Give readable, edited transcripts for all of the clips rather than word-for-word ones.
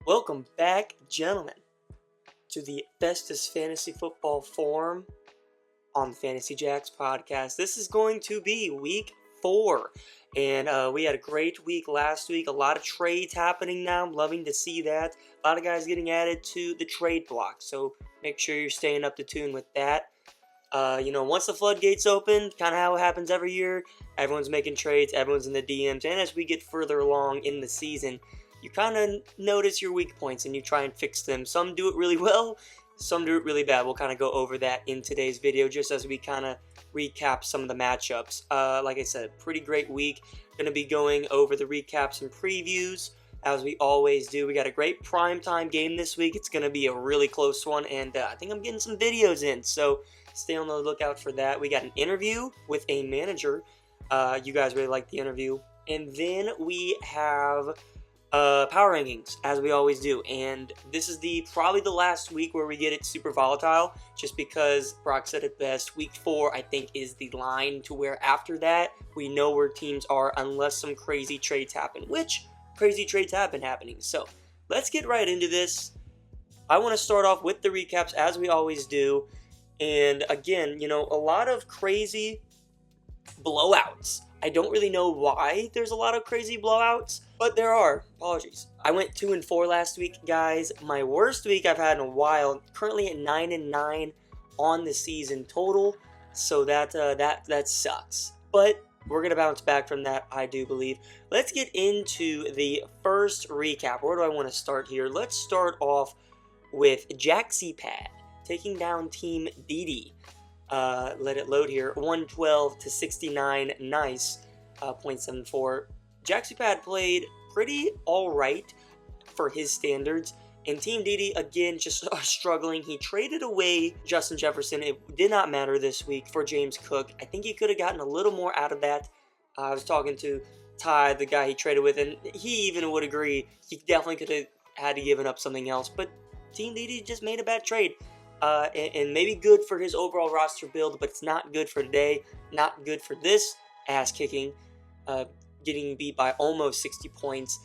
Welcome back, gentlemen, to the Festus Fantasy Football Forum on the Fantasy Jax Podcast. This is going to be week 4, and we had a great week last week. A lot of trades happening now. I'm loving to see that. A lot of guys getting added to the trade block, so make sure you're staying up to tune with that. Once the floodgates open, kind of how it happens every year, everyone's making trades, everyone's in the DMs, and as we get further along in the season, you kind of notice your weak points and you try and fix them. Some do it really well, some do it really bad. We'll kind of go over that in today's video just as we kind of recap some of the matchups. Like I said, pretty great week. Going to be going over the recaps and previews as we always do. We got a great primetime game this week. It's going to be a really close one, and I think I'm getting some videos in, so stay on the lookout for that. We got an interview with a manager. You guys really like the interview. And then we have power rankings, as we always do, and this is probably the last week where we get it super volatile, just because Brock said it best. Week 4, I think, is the line to where after that we know where teams are, unless some crazy trades happen, which crazy trades have been happening. So let's get right into this. I want to start off with the recaps, as we always do, and again, a lot of crazy blowouts. I don't really know why there's a lot of crazy blowouts, but there are. Apologies. I went 2-4 last week, guys. My worst week I've had in a while. Currently at 9-9 on the season total, so that sucks. But we're gonna bounce back from that, I do believe. Let's get into the first recap. Where do I want to start here? Let's start off with JaxPad taking down Team DD. Let it load here. 112-69. Nice. 0.74. JaxPad played pretty alright for his standards. And Team DD, again, just struggling. He traded away Justin Jefferson. It did not matter this week for James Cook. I think he could have gotten a little more out of that. I was talking to Ty, the guy he traded with, and he even would agree. He definitely could have had to given up something else. But Team DD just made a bad trade. And maybe good for his overall roster build, but it's not good for today. Not good for this ass-kicking. Getting beat by almost 60 points.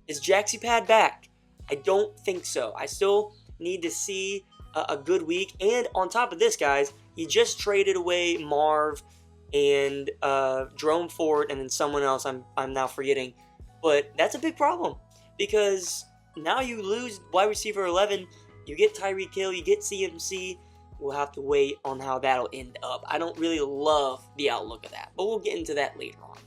Is JaxPad back? I don't think so. I still need to see a good week. And on top of this, guys, he just traded away Marv and Jerome Ford and then someone else I'm now forgetting. But that's a big problem because now you lose wide receiver 11. You get Tyreek Hill, you get CMC. We'll have to wait on how that'll end up. I don't really love the outlook of that, but we'll get into that later on.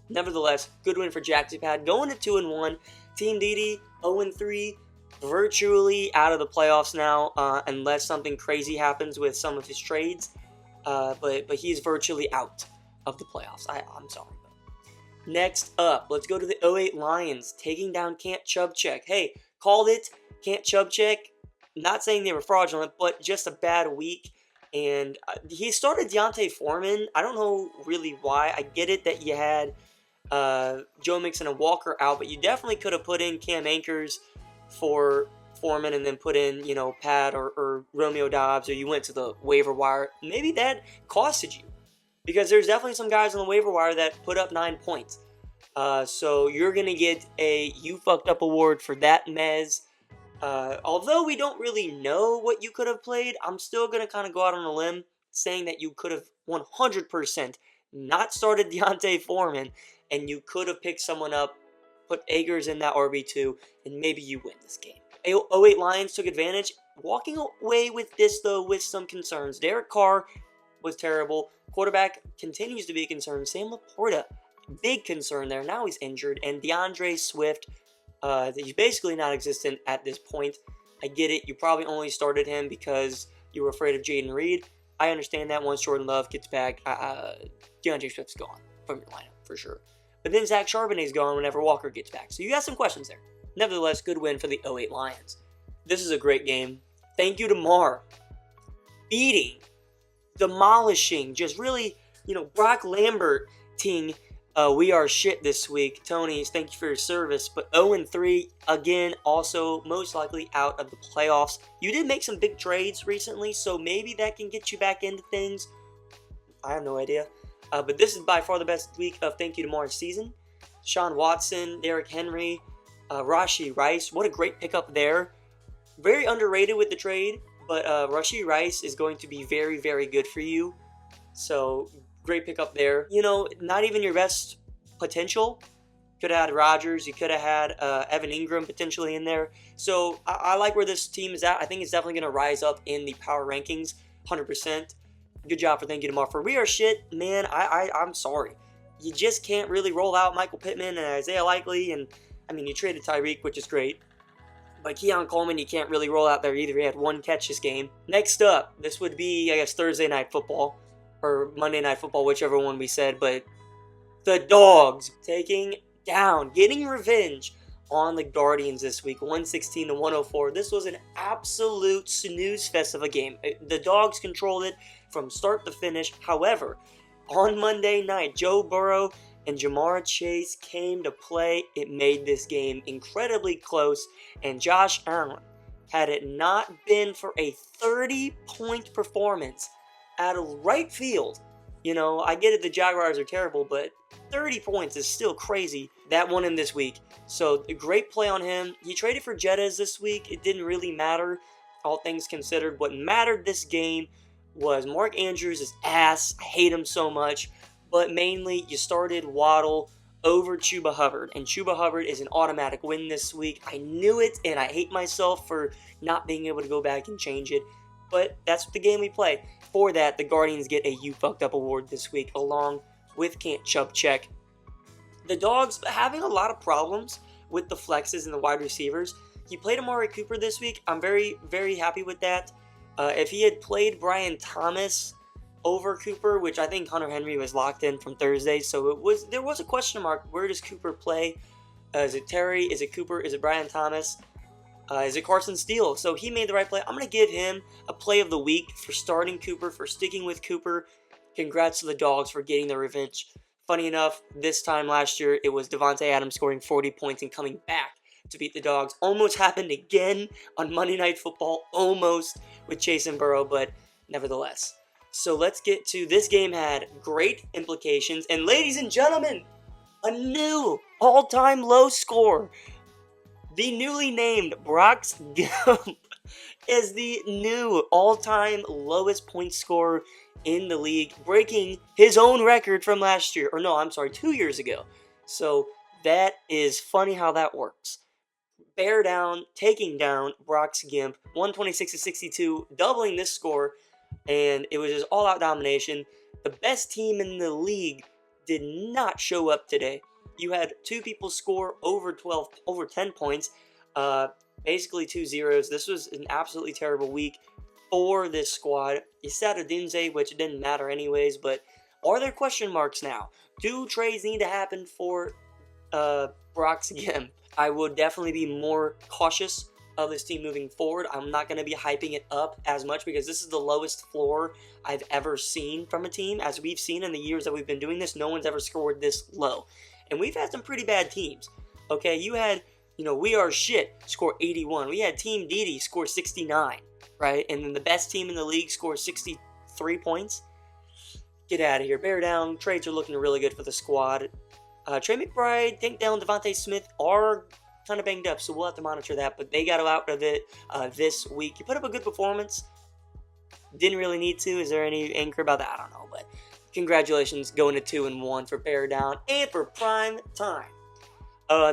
Nevertheless, good win for JaxPad. Going to 2-1. Team DD 0-3, virtually out of the playoffs now, unless something crazy happens with some of his trades. But he's virtually out of the playoffs. I'm sorry. Next up, let's go to the 08 Lions taking down Can't Chubb Check. Hey, called it. Can't Chubb Check. Not saying they were fraudulent, but just a bad week. And he started Deontay Foreman. I don't know really why. I get it that you had Joe Mixon and Walker out, but you definitely could have put in Cam Akers for Foreman and then put in, Pat or Romeo Dobbs, or you went to the waiver wire. Maybe that costed you because there's definitely some guys on the waiver wire that put up 9 points. So you're going to get a You Fucked Up award for that, Mez. Although we don't really know what you could have played, I'm still going to kind of go out on a limb saying that you could have 100% not started Deontay Foreman, and you could have picked someone up, put Akers in that RB2, and maybe you win this game. 08 Lions took advantage, walking away with this, though, with some concerns. Derek Carr was terrible. Quarterback continues to be a concern. Sam Laporta, big concern there. Now he's injured. And DeAndre Swift, he's basically non-existent at this point. I get it. You probably only started him because you were afraid of Jaden Reed. I understand that. Once Jordan Love gets back, DeAndre Swift's gone from your lineup for sure. But then Zach Charbonnet's gone whenever Walker gets back. So you got some questions there. Nevertheless, good win for the 08 Lions. This is a great game. Thank you to Mar. Beating, demolishing, just really, Brock Lambert-ting. We are shit this week. Tony, thank you for your service. But 0-3, again, also most likely out of the playoffs. You did make some big trades recently, so maybe that can get you back into things. I have no idea. But this is by far the best week of Thank You to Mar's season. Sean Watson, Derrick Henry, Rashee Rice, what a great pickup there. Very underrated with the trade, but Rashee Rice is going to be very, very good for you. So, great pickup there. Not even your best potential. Could have had Rodgers. You could have had Evan Ingram potentially in there. So, I like where this team is at. I think it's definitely going to rise up in the power rankings, 100%. Good job for thank you to Mark. For we are shit, man, I'm sorry. You just can't really roll out Michael Pittman and Isaiah Likely. And, you traded Tyreek, which is great. But Keon Coleman, you can't really roll out there either. He had one catch this game. Next up, this would be, I guess, Thursday Night Football. Or Monday Night Football, whichever one we said. But the Dogs getting revenge on the Guardians this week, 116-104. This was an absolute snooze fest of a game. The Dogs controlled it from start to finish. However, on Monday night, Joe Burrow and Jamar Chase came to play. It made this game incredibly close. And Josh Allen, had it not been for a 30-point performance out of right field, I get it, the Jaguars are terrible, but 30 points is still crazy. That won him this week. So, a great play on him. He traded for Jettas this week. It didn't really matter, all things considered. What mattered this game was Mark Andrews' ass. I hate him so much. But mainly, you started Waddle over Chuba Hubbard. And Chuba Hubbard is an automatic win this week. I knew it, and I hate myself for not being able to go back and change it. But that's the game we play. For that, the Guardians get a You Fucked Up award this week, along with Can't Chubb Check. The Dogs having a lot of problems with the flexes and the wide receivers. He played Amari Cooper this week. I'm very, very happy with that. If he had played Brian Thomas over Cooper, which I think Hunter Henry was locked in from Thursday, so there was a question mark. Where does Cooper play? Is it Terry? Is it Cooper? Is it Brian Thomas? Is it Carson Steele? So he made the right play. I'm going to give him a play of the week for starting Cooper, for sticking with Cooper. Congrats to the Dogs for getting their revenge. Funny enough, this time last year, it was Devontae Adams scoring 40 points and coming back to beat the Dogs. Almost happened again on Monday Night Football, almost with Chase and Burrow, but nevertheless. So let's get to this game. Had great implications. And ladies and gentlemen, a new all-time low score. The newly named Brock's Gump is the new all-time lowest point scorer in the league, breaking his own record from last year. 2 years ago. So that is funny how that works. Bear down, taking down Brock's Gimp, 126-62, doubling this score, and it was just all-out domination. The best team in the league did not show up today. You had two people score over 10 points, basically 2 zeros. This was an absolutely terrible week for this squad. You sat Odunze, which didn't matter anyways, but are there question marks now? Do trades need to happen for Brock's Gimp? I would definitely be more cautious of this team moving forward. I'm not going to be hyping it up as much because this is the lowest floor I've ever seen from a team. As we've seen in the years that we've been doing this, no one's ever scored this low. And we've had some pretty bad teams. Okay, you had, We Are Shit score 81. We had Team Didi score 69, right? And then the best team in the league score 63 points. Get out of here. Bear down. Trades are looking really good for the squad. Trey McBride, Tank Dell, and Devontae Smith are kind of banged up, so we'll have to monitor that. But they got out of it this week. You put up a good performance. Didn't really need to. Is there any anchor about that? I don't know, but congratulations going to 2-1 for Bear Down and for prime time.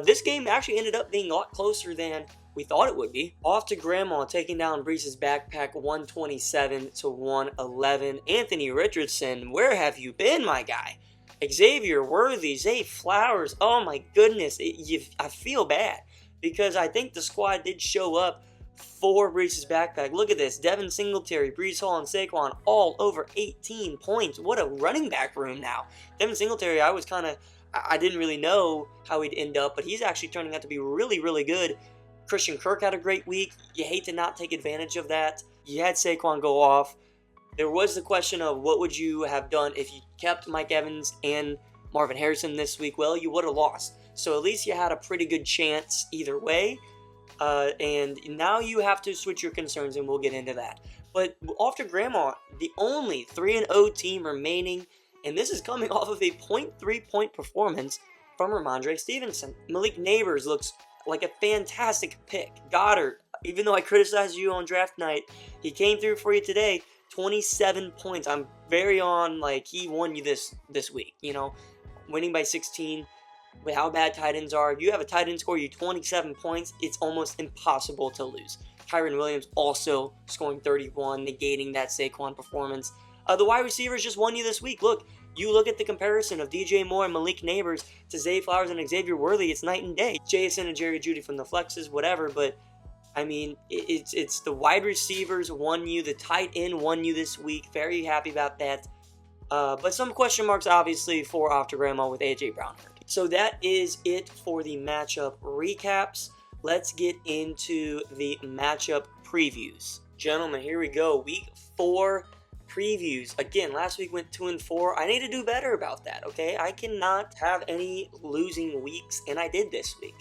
This game actually ended up being a lot closer than we thought it would be. Off to Grandma, taking down Breece's backpack 127-111. Anthony Richardson, where have you been, my guy? Xavier Worthy, Zay Flowers, oh my goodness, I feel bad because I think the squad did show up for Breece's backpack. Look at this, Devin Singletary, Breece Hall, and Saquon all over 18 points. What a running back room now. Devin Singletary, I didn't really know how he'd end up, but he's actually turning out to be really, really good. Christian Kirk had a great week. You hate to not take advantage of that. You had Saquon go off. There was the question of what would you have done if you kept Mike Evans and Marvin Harrison this week. Well, you would have lost. So at least you had a pretty good chance either way. And now you have to switch your concerns, and we'll get into that. But off to Grandma, the only 3-0 team remaining, and this is coming off of a 0.3 point performance from Ramondre Stevenson. Malik Neighbors looks like a fantastic pick. Goddard, even though I criticized you on draft night, he came through for you today. 27 points. I'm very on, like, he won you this week, winning by 16 with how bad tight ends are. If you have a tight end score you 27 points, it's almost impossible to lose. Kyron Williams also scoring 31, negating that Saquon performance. The wide receivers just won you this week. You look at the comparison of DJ Moore and Malik Neighbors to Zay Flowers and Xavier Worthy, it's night and day. Jason and Jerry Jeudy from the flexes, whatever, but I mean, it's the wide receivers won you, the tight end won you this week. Very happy about that. But some question marks, obviously, for Off to Grandma with A.J. Brown. So that is it for the matchup recaps. Let's get into the matchup previews. Gentlemen, here we go. Week 4 previews. Again, last week went 2-4. I need to do better about that, okay? I cannot have any losing weeks, and I did this week.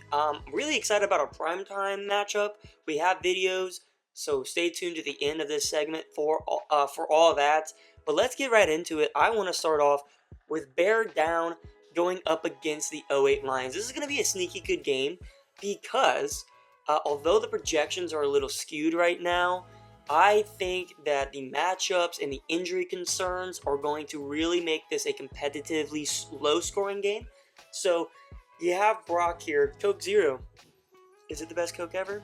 Really excited about our primetime matchup. We have videos, so stay tuned to the end of this segment for all that. But let's get right into it. I want to start off with Bear Down going up against the 08 Lions. This is going to be a sneaky good game because although the projections are a little skewed right now, I think that the matchups and the injury concerns are going to really make this a competitively low-scoring game. So you have Brock here. Coke Zero. Is it the best Coke ever?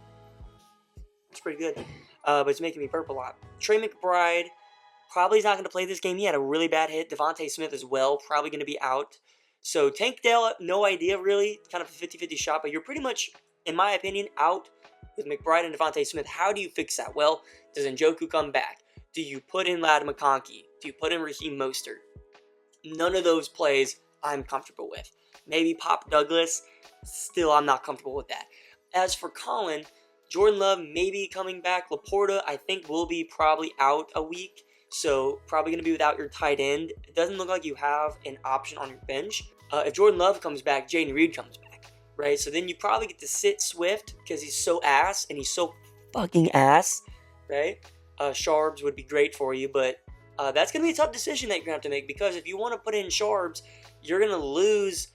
It's pretty good. But it's making me burp a lot. Trey McBride probably is not going to play this game. He had a really bad hit. Devontae Smith as well, probably going to be out. So Tank Dell, no idea really. Kind of a 50-50 shot, but you're pretty much, in my opinion, out with McBride and Devontae Smith. How do you fix that? Well, does Njoku come back? Do you put in Ladd McConkey? Do you put in Raheem Mostert? None of those plays I'm comfortable with. Maybe Pop Douglas. Still, I'm not comfortable with that. As for Colin, Jordan Love maybe coming back. Laporta, I think, will be probably out a week. So, probably going to be without your tight end. It doesn't look like you have an option on your bench. If Jordan Love comes back, Jaden Reed comes back. Right? So, then you probably get to sit Swift because he's so ass and he's so fucking ass. Right? Sharbs would be great for you, but that's going to be a tough decision that you're going to have to make because if you want to put in Sharbs, you're going to lose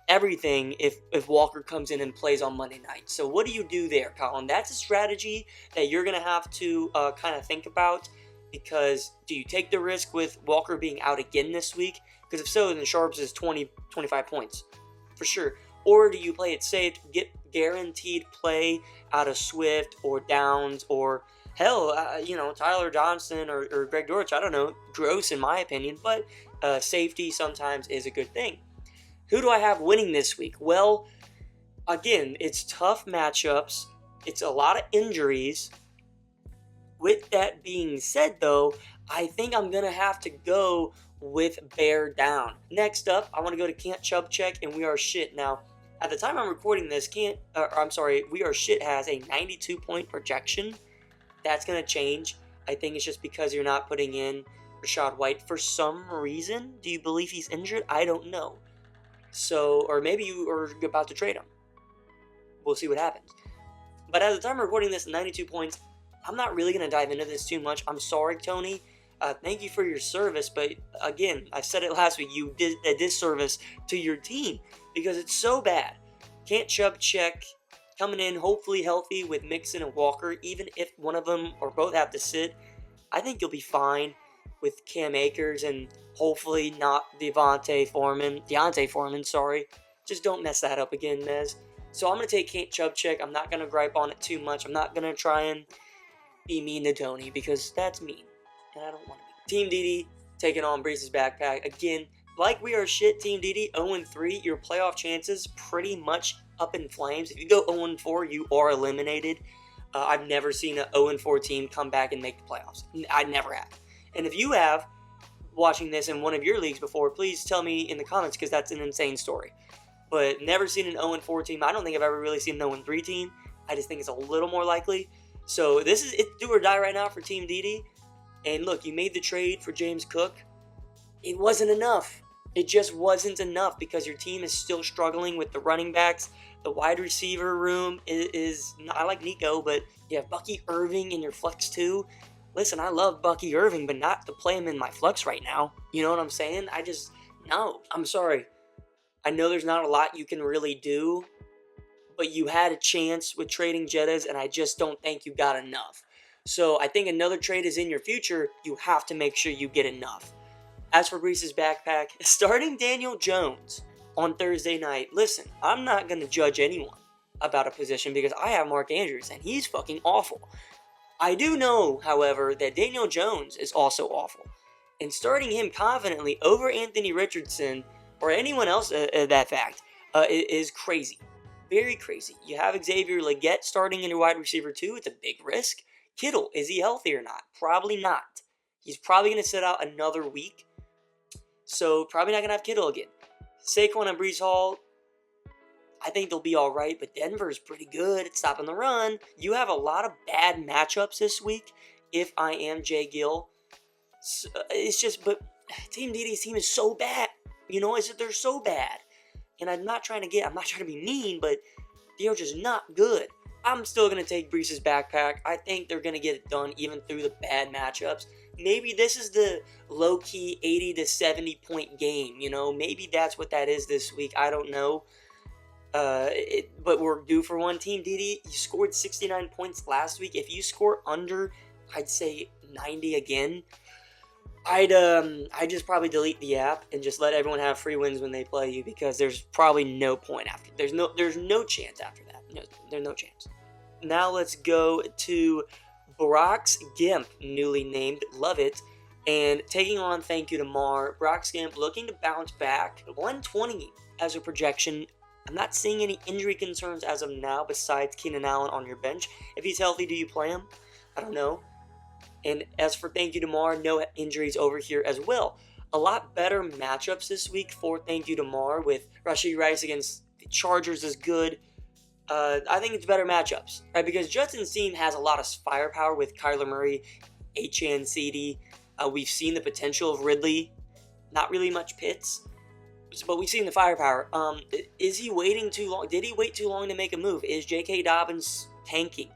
everything if Walker comes in and plays on Monday night. So what do you do there, Colin? That's a strategy that you're going to have to kind of think about because do you take the risk with Walker being out again this week? Because if so, then Sharbs is 20, 25 points for sure. Or do you play it safe, get guaranteed play out of Swift or Downs or hell, Tyler Johnson or Greg Dortch, I don't know, gross in my opinion, but safety sometimes is a good thing. Who do I have winning this week? Well, again, it's tough matchups. It's a lot of injuries. With that being said, though, I think I'm going to have to go with Bear Down. Next up, I want to go to Can't Chubb Check and We Are Shit. Now, at the time I'm recording this, We Are Shit has a 92-point projection. That's going to change. I think it's just because you're not putting in Rachaad White for some reason. Do you believe he's injured? I don't know. So, or maybe you are about to trade him. We'll see what happens. But at the time of recording this, 92 points, I'm not really going to dive into this too much. I'm sorry, Tony. Thank you for your service. But again, I said it last week, you did a disservice to your team because it's so bad. Can't Chubb Check coming in hopefully healthy with Mixon and Walker. Even if one of them or both have to sit, I think you'll be fine with Cam Akers and hopefully not Deontay Foreman. Just don't mess that up again, Nez. So I'm going to take Can't Chubb Check. I'm not going to gripe on it too much. I'm not going to try and be mean to Tony because that's mean. And I don't want to be. Team DD taking on Breece's backpack. Again, like We Are Shit, Team DD, 0-3. Your playoff chances pretty much up in flames. If you go 0-4, you are eliminated. I've never seen an 0-4 team come back and make the playoffs. I never have. And if you have, watching this in one of your leagues before, please tell me in the comments because that's an insane story. But never seen an 0-4 team. I don't think I've ever really seen an 0-3 team. I just think it's a little more likely. So this is it, do or die right now for Team DD. And look, you made the trade for James Cook. It wasn't enough. It just wasn't enough because your team is still struggling with the running backs. The wide receiver room is I like Nico, but you have Bucky Irving in your flex too. Listen, I love Bucky Irving, but not to play him in my flex right now. You know what I'm saying? No. I'm sorry. I know there's not a lot you can really do, but you had a chance with trading Jettas, and I just don't think you got enough. So I think another trade is in your future. You have to make sure you get enough. As for Breece's backpack, starting Daniel Jones on Thursday night. Listen, I'm not going to judge anyone about a position because I have Mark Andrews, and he's fucking awful. I do know, however, that Daniel Jones is also awful. And starting him confidently over Anthony Richardson or anyone else that fact is crazy. Very crazy. You have Xavier Legette starting in your wide receiver 2. It's a big risk. Kittle, is he healthy or not? Probably not. He's probably going to sit out another week. So probably not going to have Kittle again. Saquon and Breece Hall, I think they'll be all right, but Denver's pretty good at stopping the run. You have a lot of bad matchups this week if I am Jay Gill. So, it's just, but Team DD's team is so bad. You know, they're so bad. And I'm not trying to be mean, but they're just not good. I'm still going to take Breece's backpack. I think they're going to get it done even through the bad matchups. Maybe this is the low-key 80 to 70 point game, you know? Maybe that's what that is this week. I don't know. But we're due for one. Team DD, you scored 69 points last week. If you score under, I'd say 90 again, I'd just probably delete the app and just let everyone have free wins when they play you, because there's probably no point after. There's no chance after that. There's no chance. Now let's go to Brock's Gimp, newly named. Love it. And taking on Thank You to Mar. Brock's Gimp looking to bounce back. 120 as a projection. I'm not seeing any injury concerns as of now besides Keenan Allen on your bench. If he's healthy, do you play him? I don't know. And as for Thank You to Mar, no injuries over here as well. A lot better matchups this week for Thank You to Mar, with Rashee Rice against the Chargers is good. I think it's better matchups, right? Because Judson's team has a lot of firepower with Kyler Murray, H.N. CD. We've seen the potential of Ridley. Not really much Pitts, but we've seen the firepower. Is he waiting too long? Did he wait too long to make a move? Is J.K. Dobbins tanking?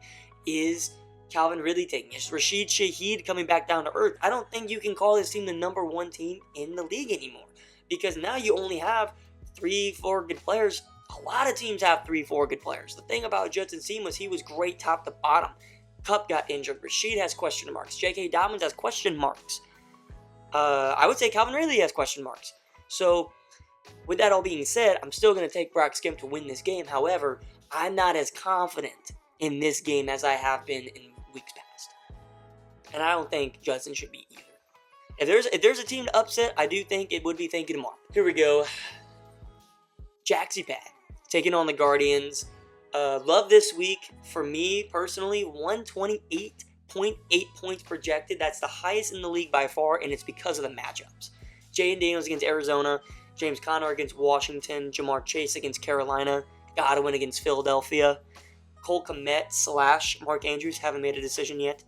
Is Calvin Ridley taking? Is Rashid Shaheed coming back down to earth? I don't think you can call this team the number one team in the league anymore, because now you only have 3-4 good players. A lot of teams have 3-4 good players. The thing about Judson's team was he was great top to bottom. Kupp got injured. Rashid has question marks. J.K. Dobbins has question marks. I would say Calvin Ridley has question marks. So, with that all being said, I'm still going to take Brock Skimp to win this game. However, I'm not as confident in this game as I have been in weeks past. And I don't think Judson should be either. If there's a team to upset, I do think it would be Thank You to Mar. Here we go. Jaxie Pad taking on the Guardians. Love this week. For me, personally, 128.8 points projected. That's the highest in the league by far, and it's because of the matchups. Jaden Daniels against Arizona, James Conner against Washington, Jamar Chase against Carolina, Godwin against Philadelphia, Cole Kmet / Mark Andrews, haven't made a decision yet,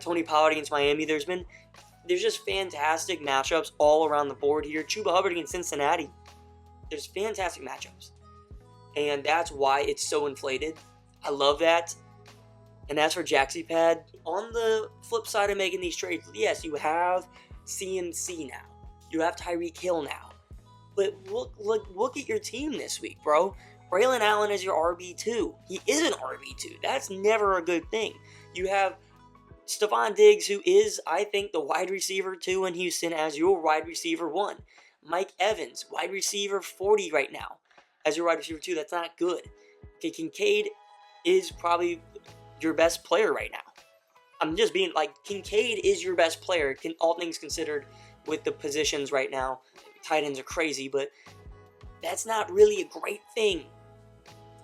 Tony Pollard against Miami. There's just fantastic matchups all around the board here. Chuba Hubbard against Cincinnati. There's fantastic matchups. And that's why it's so inflated. I love that. And as for Jaxie Pad, on the flip side of making these trades, yes, you have CMC now. You have Tyreek Hill now. But look at your team this week, bro. Braylon Allen is your RB2. He is an RB2. That's never a good thing. You have Stephon Diggs, who is, I think, the wide receiver 2 in Houston, as your wide receiver 1. Mike Evans, wide receiver 40 right now, as your wide receiver 2. That's not good. Okay, Kincaid is probably your best player right now. I'm just being like, Kincaid is your best player, all things considered, with the positions right now. Tight ends are crazy, but that's not really a great thing.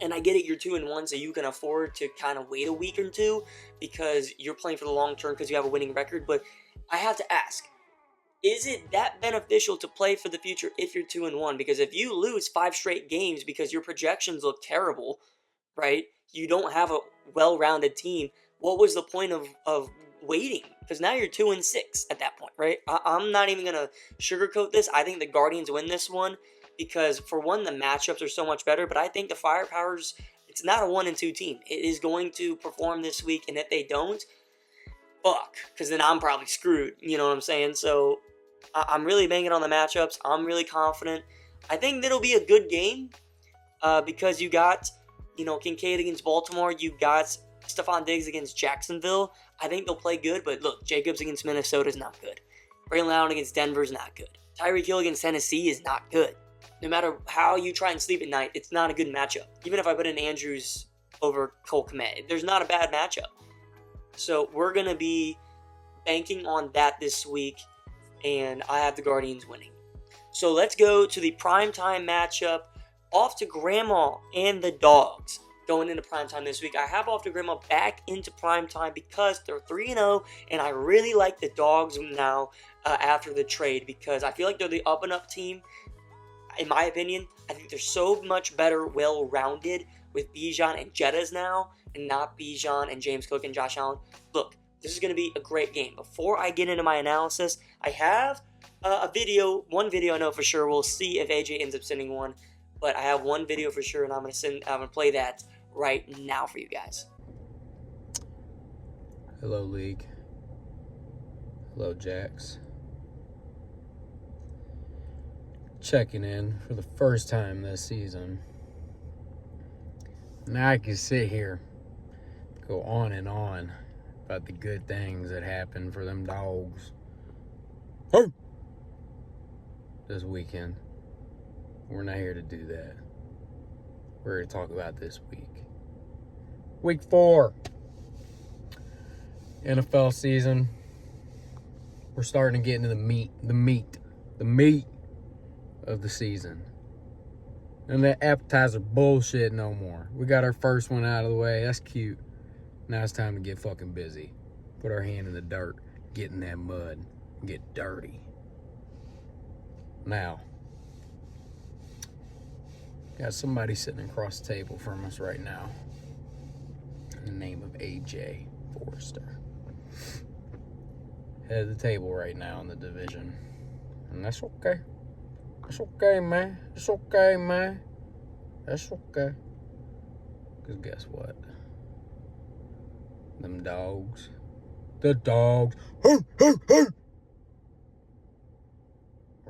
And I get it, you're 2-1, so you can afford to kind of wait a week or two because you're playing for the long term because you have a winning record. But I have to ask, is it that beneficial to play for the future if you're 2-1? Because if you lose 5 straight games because your projections look terrible, right? You don't have a well-rounded team. What was the point of waiting? Because now you're 2-6 at that point, right? I'm not even going to sugarcoat this. I think the Guardians win this one because, for one, the matchups are so much better. But I think the Firepower's, it's not a 1-2 team. It is going to perform this week. And if they don't, fuck. Because then I'm probably screwed. You know what I'm saying? So I'm really banking on the matchups. I'm really confident. I think that'll be a good game because you got Kincaid against Baltimore. You got Stephon Diggs against Jacksonville. I think they'll play good, but look, Jacobs against Minnesota is not good. Braylon Allen against Denver is not good. Tyreek Hill against Tennessee is not good. No matter how you try and sleep at night, it's not a good matchup. Even if I put in Andrews over Cole Kmet, there's not a bad matchup. So we're going to be banking on that this week, and I have the Guardians winning. So let's go to the primetime matchup. Off to Grandma and the Dogs going into primetime this week. I have Off to Grandma back into primetime because they're 3-0, and I really like the Dogs now after the trade because I feel like they're the up-and-up team. In my opinion, I think they're so much better, well-rounded with Bijan and Jettas now, and not Bijan and James Cook and Josh Allen. Look, this is going to be a great game. Before I get into my analysis, I have one video I know for sure. We'll see if AJ ends up sending one. But I have one video for sure, and I'm gonna play that right now for you guys. Hello, League. Hello, Jax. Checking in for the first time this season. Now I can sit here, go on and on about the good things that happened for them dogs. This weekend. We're not here to do that. We're here to talk about this week. Week 4. NFL season. We're starting to get into the meat of the season. And that appetizer bullshit no more. We got our first one out of the way. That's cute. Now it's time to get fucking busy. Put our hand in the dirt. Get in that mud. And get dirty. Now. Got somebody sitting across the table from us right now. In the name of AJ Forrester. Head of the table right now in the division. And that's okay. It's okay, man. It's okay, man. That's okay. Because guess what? Them dogs. The dogs. We're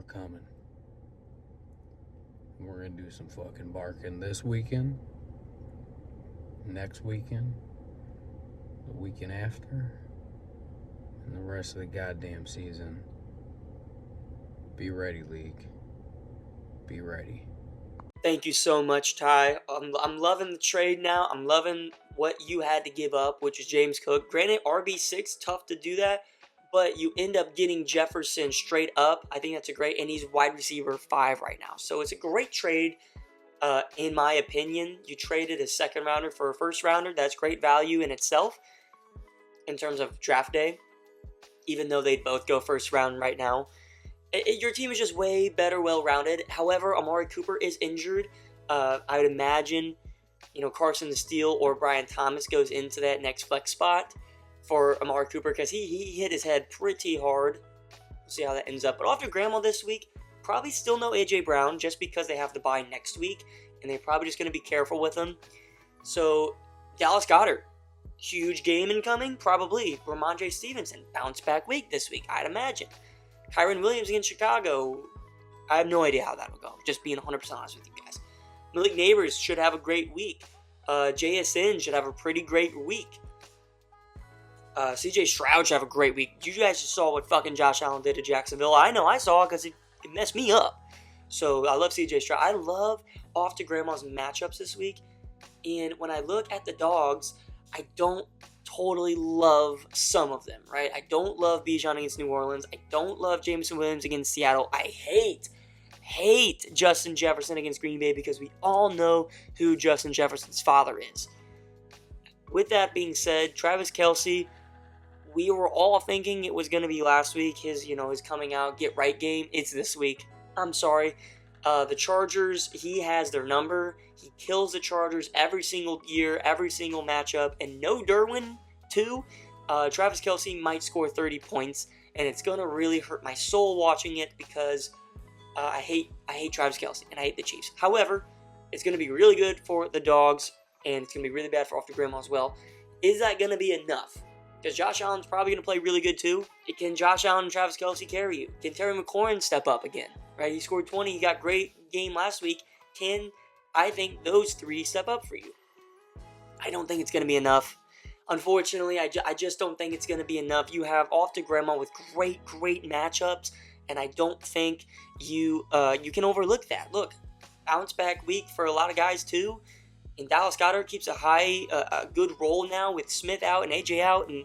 coming. We're going to do some fucking barking this weekend, next weekend, the weekend after, and the rest of the goddamn season. Be ready, League. Be ready. Thank you so much, Ty. I'm loving the trade now. I'm loving what you had to give up, which is James Cook. Granted, RB6, tough to do that, but you end up getting Jefferson straight up. I think that's a great, and he's wide receiver 5 right now. So it's a great trade, in my opinion. You traded a second rounder for a first rounder. That's great value in itself in terms of draft day, even though they'd both go first round right now. Your team is just way better, well-rounded. However, Amari Cooper is injured. I would imagine, Carson Steele or Brian Thomas goes into that next flex spot for Amari Cooper because he hit his head pretty hard. We'll see how that ends up. But after Grandma this week, probably still no A.J. Brown just because they have to bye next week, and they're probably just going to be careful with him. So, Dallas Goedert, huge game incoming? Probably. Ramondre Stevenson, bounce-back week this week, I'd imagine. Kyron Williams against Chicago, I have no idea how that will go. Just being 100% honest with you guys. Malik Neighbors should have a great week. JSN should have a pretty great week. CJ Stroud should have a great week. You guys just saw what fucking Josh Allen did to Jacksonville. I know, I saw it because it messed me up. So I love CJ Stroud. I love Off to Grandma's matchups this week. And when I look at the Dogs, I don't totally love some of them, right? I don't love Bijan against New Orleans. I don't love Jameson Williams against Seattle. I hate Justin Jefferson against Green Bay because we all know who Justin Jefferson's father is. With that being said, Travis Kelce, we were all thinking it was going to be last week, his coming out, get right game. It's this week. I'm sorry. The Chargers, he has their number. He kills the Chargers every single year, every single matchup. And no Derwin, too. Travis Kelce might score 30 points. And it's going to really hurt my soul watching it because I hate Travis Kelce and I hate the Chiefs. However, it's going to be really good for the Dogs. And it's going to be really bad for Off to Grandma as well. Is that going to be enough? Because Josh Allen's probably going to play really good too. Can Josh Allen and Travis Kelce carry you? Can Terry McLaurin step up again? Right? He scored 20. He got great game last week. Can, I think, those three step up for you? I don't think it's going to be enough. Unfortunately, I just don't think it's going to be enough. You have off to grandma with great matchups, and I don't think you can overlook that. Look, bounce back week for a lot of guys too. And Dallas Goedert keeps a good roll now with Smith out and AJ out, and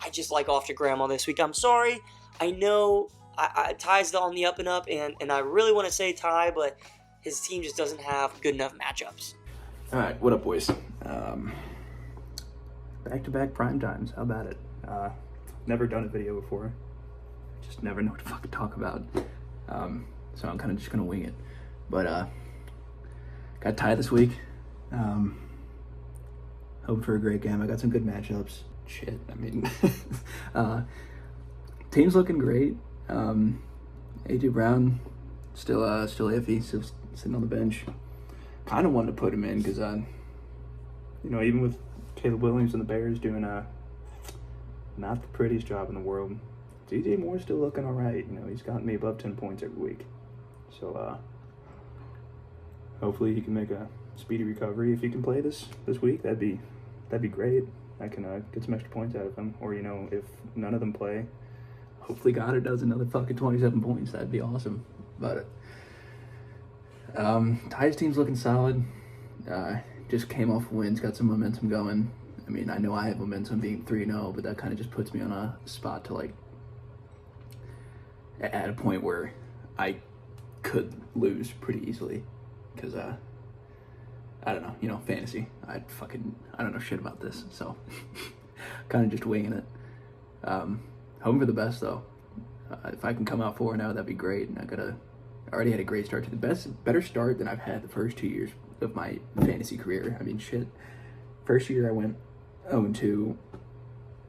I just like off to grandma this week. I'm sorry. I know Ty's on the up and up, and I really want to say Ty, but his team just doesn't have good enough matchups. All right, what up, boys? Back-to-back prime times. How about it? Never done a video before. Just never know what to fucking talk about. So I'm kind of just gonna wing it. But got Ty this week. Hoping for a great game. I got some good matchups. Shit, I mean, team's looking great. AJ Brown still iffy, still sitting on the bench. Kind of wanted to put him in because even with Caleb Williams and the Bears doing not the prettiest job in the world, DJ Moore's still looking all right. He's gotten me above 10 points every week. So hopefully he can make a speedy recovery. If he can play this week, that'd be great. I can get some extra points out of him. Or if none of them play, hopefully Goddard does another fucking 27 points. That'd be awesome. But Ty's team's looking solid. Just came off wins, got some momentum going. I mean, I know I have momentum being 3-0, but that kind of just puts me on a spot to at a point where I could lose pretty easily. Because I don't know, fantasy. I don't know shit about this, so kind of just winging it. Hoping for the best though. If I can come out 4-0, that'd be great. And I already had a great start to the better start than I've had the first 2 years of my fantasy career. I mean, shit. First year I went 0-2.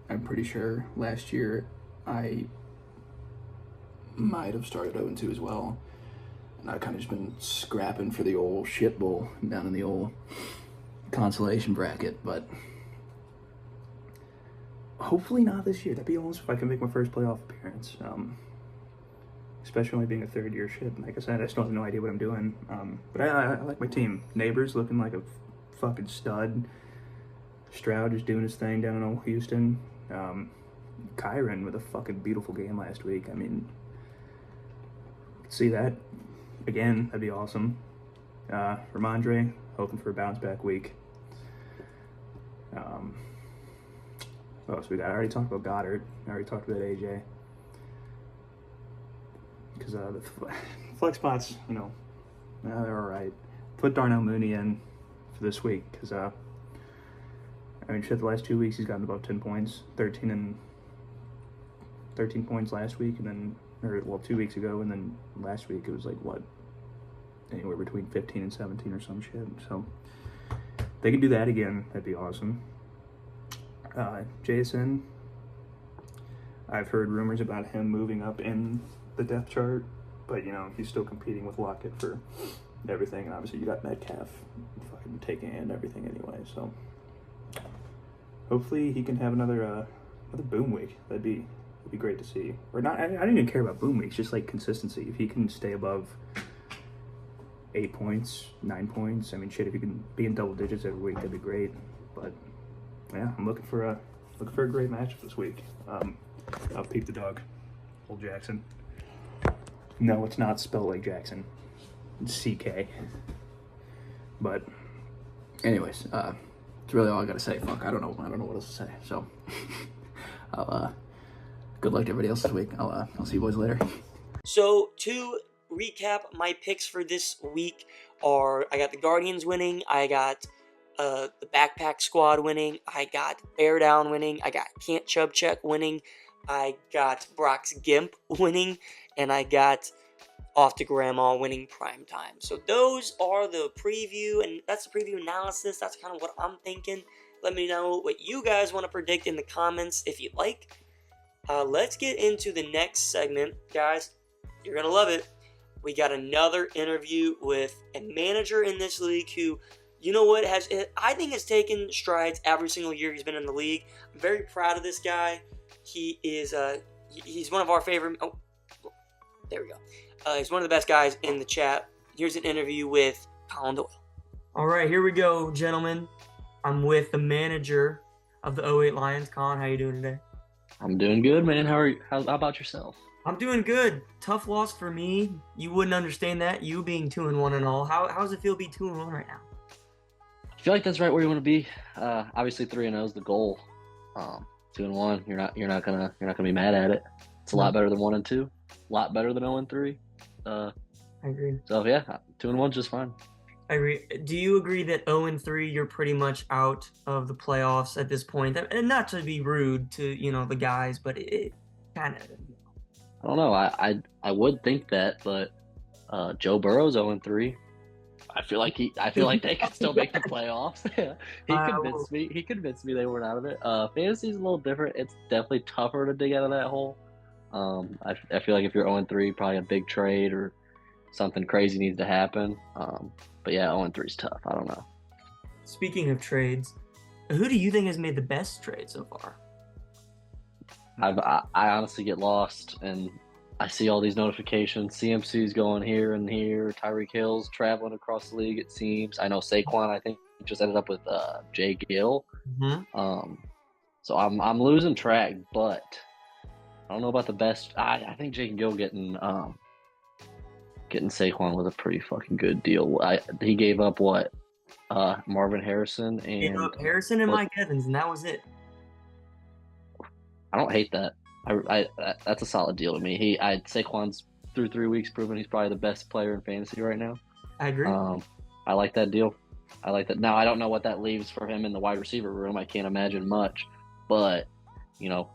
I'm pretty sure last year I might have started 0-2 as well. And I've kind of just been scrapping for the old shit bowl down in the old consolation bracket. But hopefully not this year. That'd be awesome if I can make my first playoff appearance. Especially only being a third-year shit. Like I said, I still have no idea what I'm doing. But I like my team. Neighbors looking like a fucking stud. Stroud just doing his thing down in old Houston. Kyron with a fucking beautiful game last week. I mean, see that again. That'd be awesome. Ramondre hoping for a bounce-back week. What else we got? I already talked about Goddard. I already talked about AJ. Because the flex spots, they're all right. Put Darnell Mooney in for this week because, the last 2 weeks he's gotten above 10 points, 13 points last week, and then, 2 weeks ago, and then last week it was anywhere between 15 and 17 or some shit. So if they can do that again, that'd be awesome. Jason, I've heard rumors about him moving up in the depth chart, but he's still competing with Lockett for everything, and obviously you got Metcalf fucking taking in everything anyway. So hopefully he can have another boom week. That'd be great to see. Or not. I don't even care about boom weeks. Just consistency. If he can stay above 8 points, 9 points. I mean, shit. If he can be in double digits every week, that'd be great. But yeah, I'm looking for a great matchup this week. I'll peep the dog, old Jackson. No, it's not spelled like Jackson. It's CK. But anyways, it's really all I gotta say. Fuck, I don't know what else to say. So I'll good luck to everybody else this week. I'll see you boys later. So to recap, my picks for this week are: I got the Guardians winning, I got the Backpack Squad winning, I got Bear Down winning, I got Can't Chub Check winning, I got Brock's Gimp winning, and I got Off to Grandma winning primetime. So those are the preview, and that's the preview analysis. That's kind of what I'm thinking. Let me know what you guys want to predict in the comments if you'd like. Let's get into the next segment, guys. You're going to love it. We got another interview with a manager in this league who, I think has taken strides every single year he's been in the league. I'm very proud of this guy. He is, he's one of our favorite, there we go. He's one of the best guys in the chat. Here's an interview with Colin Doyle. All right, here we go, gentlemen. I'm with the manager of the '08 Lions. Colin, how you doing today? I'm doing good, man. How are you? How about yourself? I'm doing good. Tough loss for me. You wouldn't understand that, you being 2-1 and all. How does it feel to be 2-1 right now? I feel like that's right where you want to be. Obviously 3-0 is the goal. 2-1, you're not gonna be mad at it. It's a lot better than 1-2. A lot better than 0-3. I agree. So yeah, 2-1 just fine. I agree. Do you agree that 0-3 you're pretty much out of the playoffs at this point? And not to be rude to the guys, but it kind of. I don't know. I would think that, but Joe Burrow's 0-3. I feel like they could still make the playoffs. He convinced me they weren't out of it. Fantasy's a little different. It's definitely tougher to dig out of that hole. I feel like if you're 0-3, probably a big trade or something crazy needs to happen. But yeah, 0-3 is tough. I don't know. Speaking of trades, who do you think has made the best trade so far? I honestly get lost and I see all these notifications. CMC's going here and here. Tyreek Hill's traveling across the league, it seems. I know Saquon, I think, just ended up with Jay Gill. Mm-hmm. So I'm losing track, but I don't know about the best. I think Jay Gill getting Saquon was a pretty fucking good deal. He gave up what? Marvin Harrison and Harrison and Mike Evans, and that was it. I don't hate that. That's a solid deal to me. Saquon's through 3 weeks proven he's probably the best player in fantasy right now. I agree. I like that deal. I like that. Now I don't know what that leaves for him in the wide receiver room. I can't imagine much, but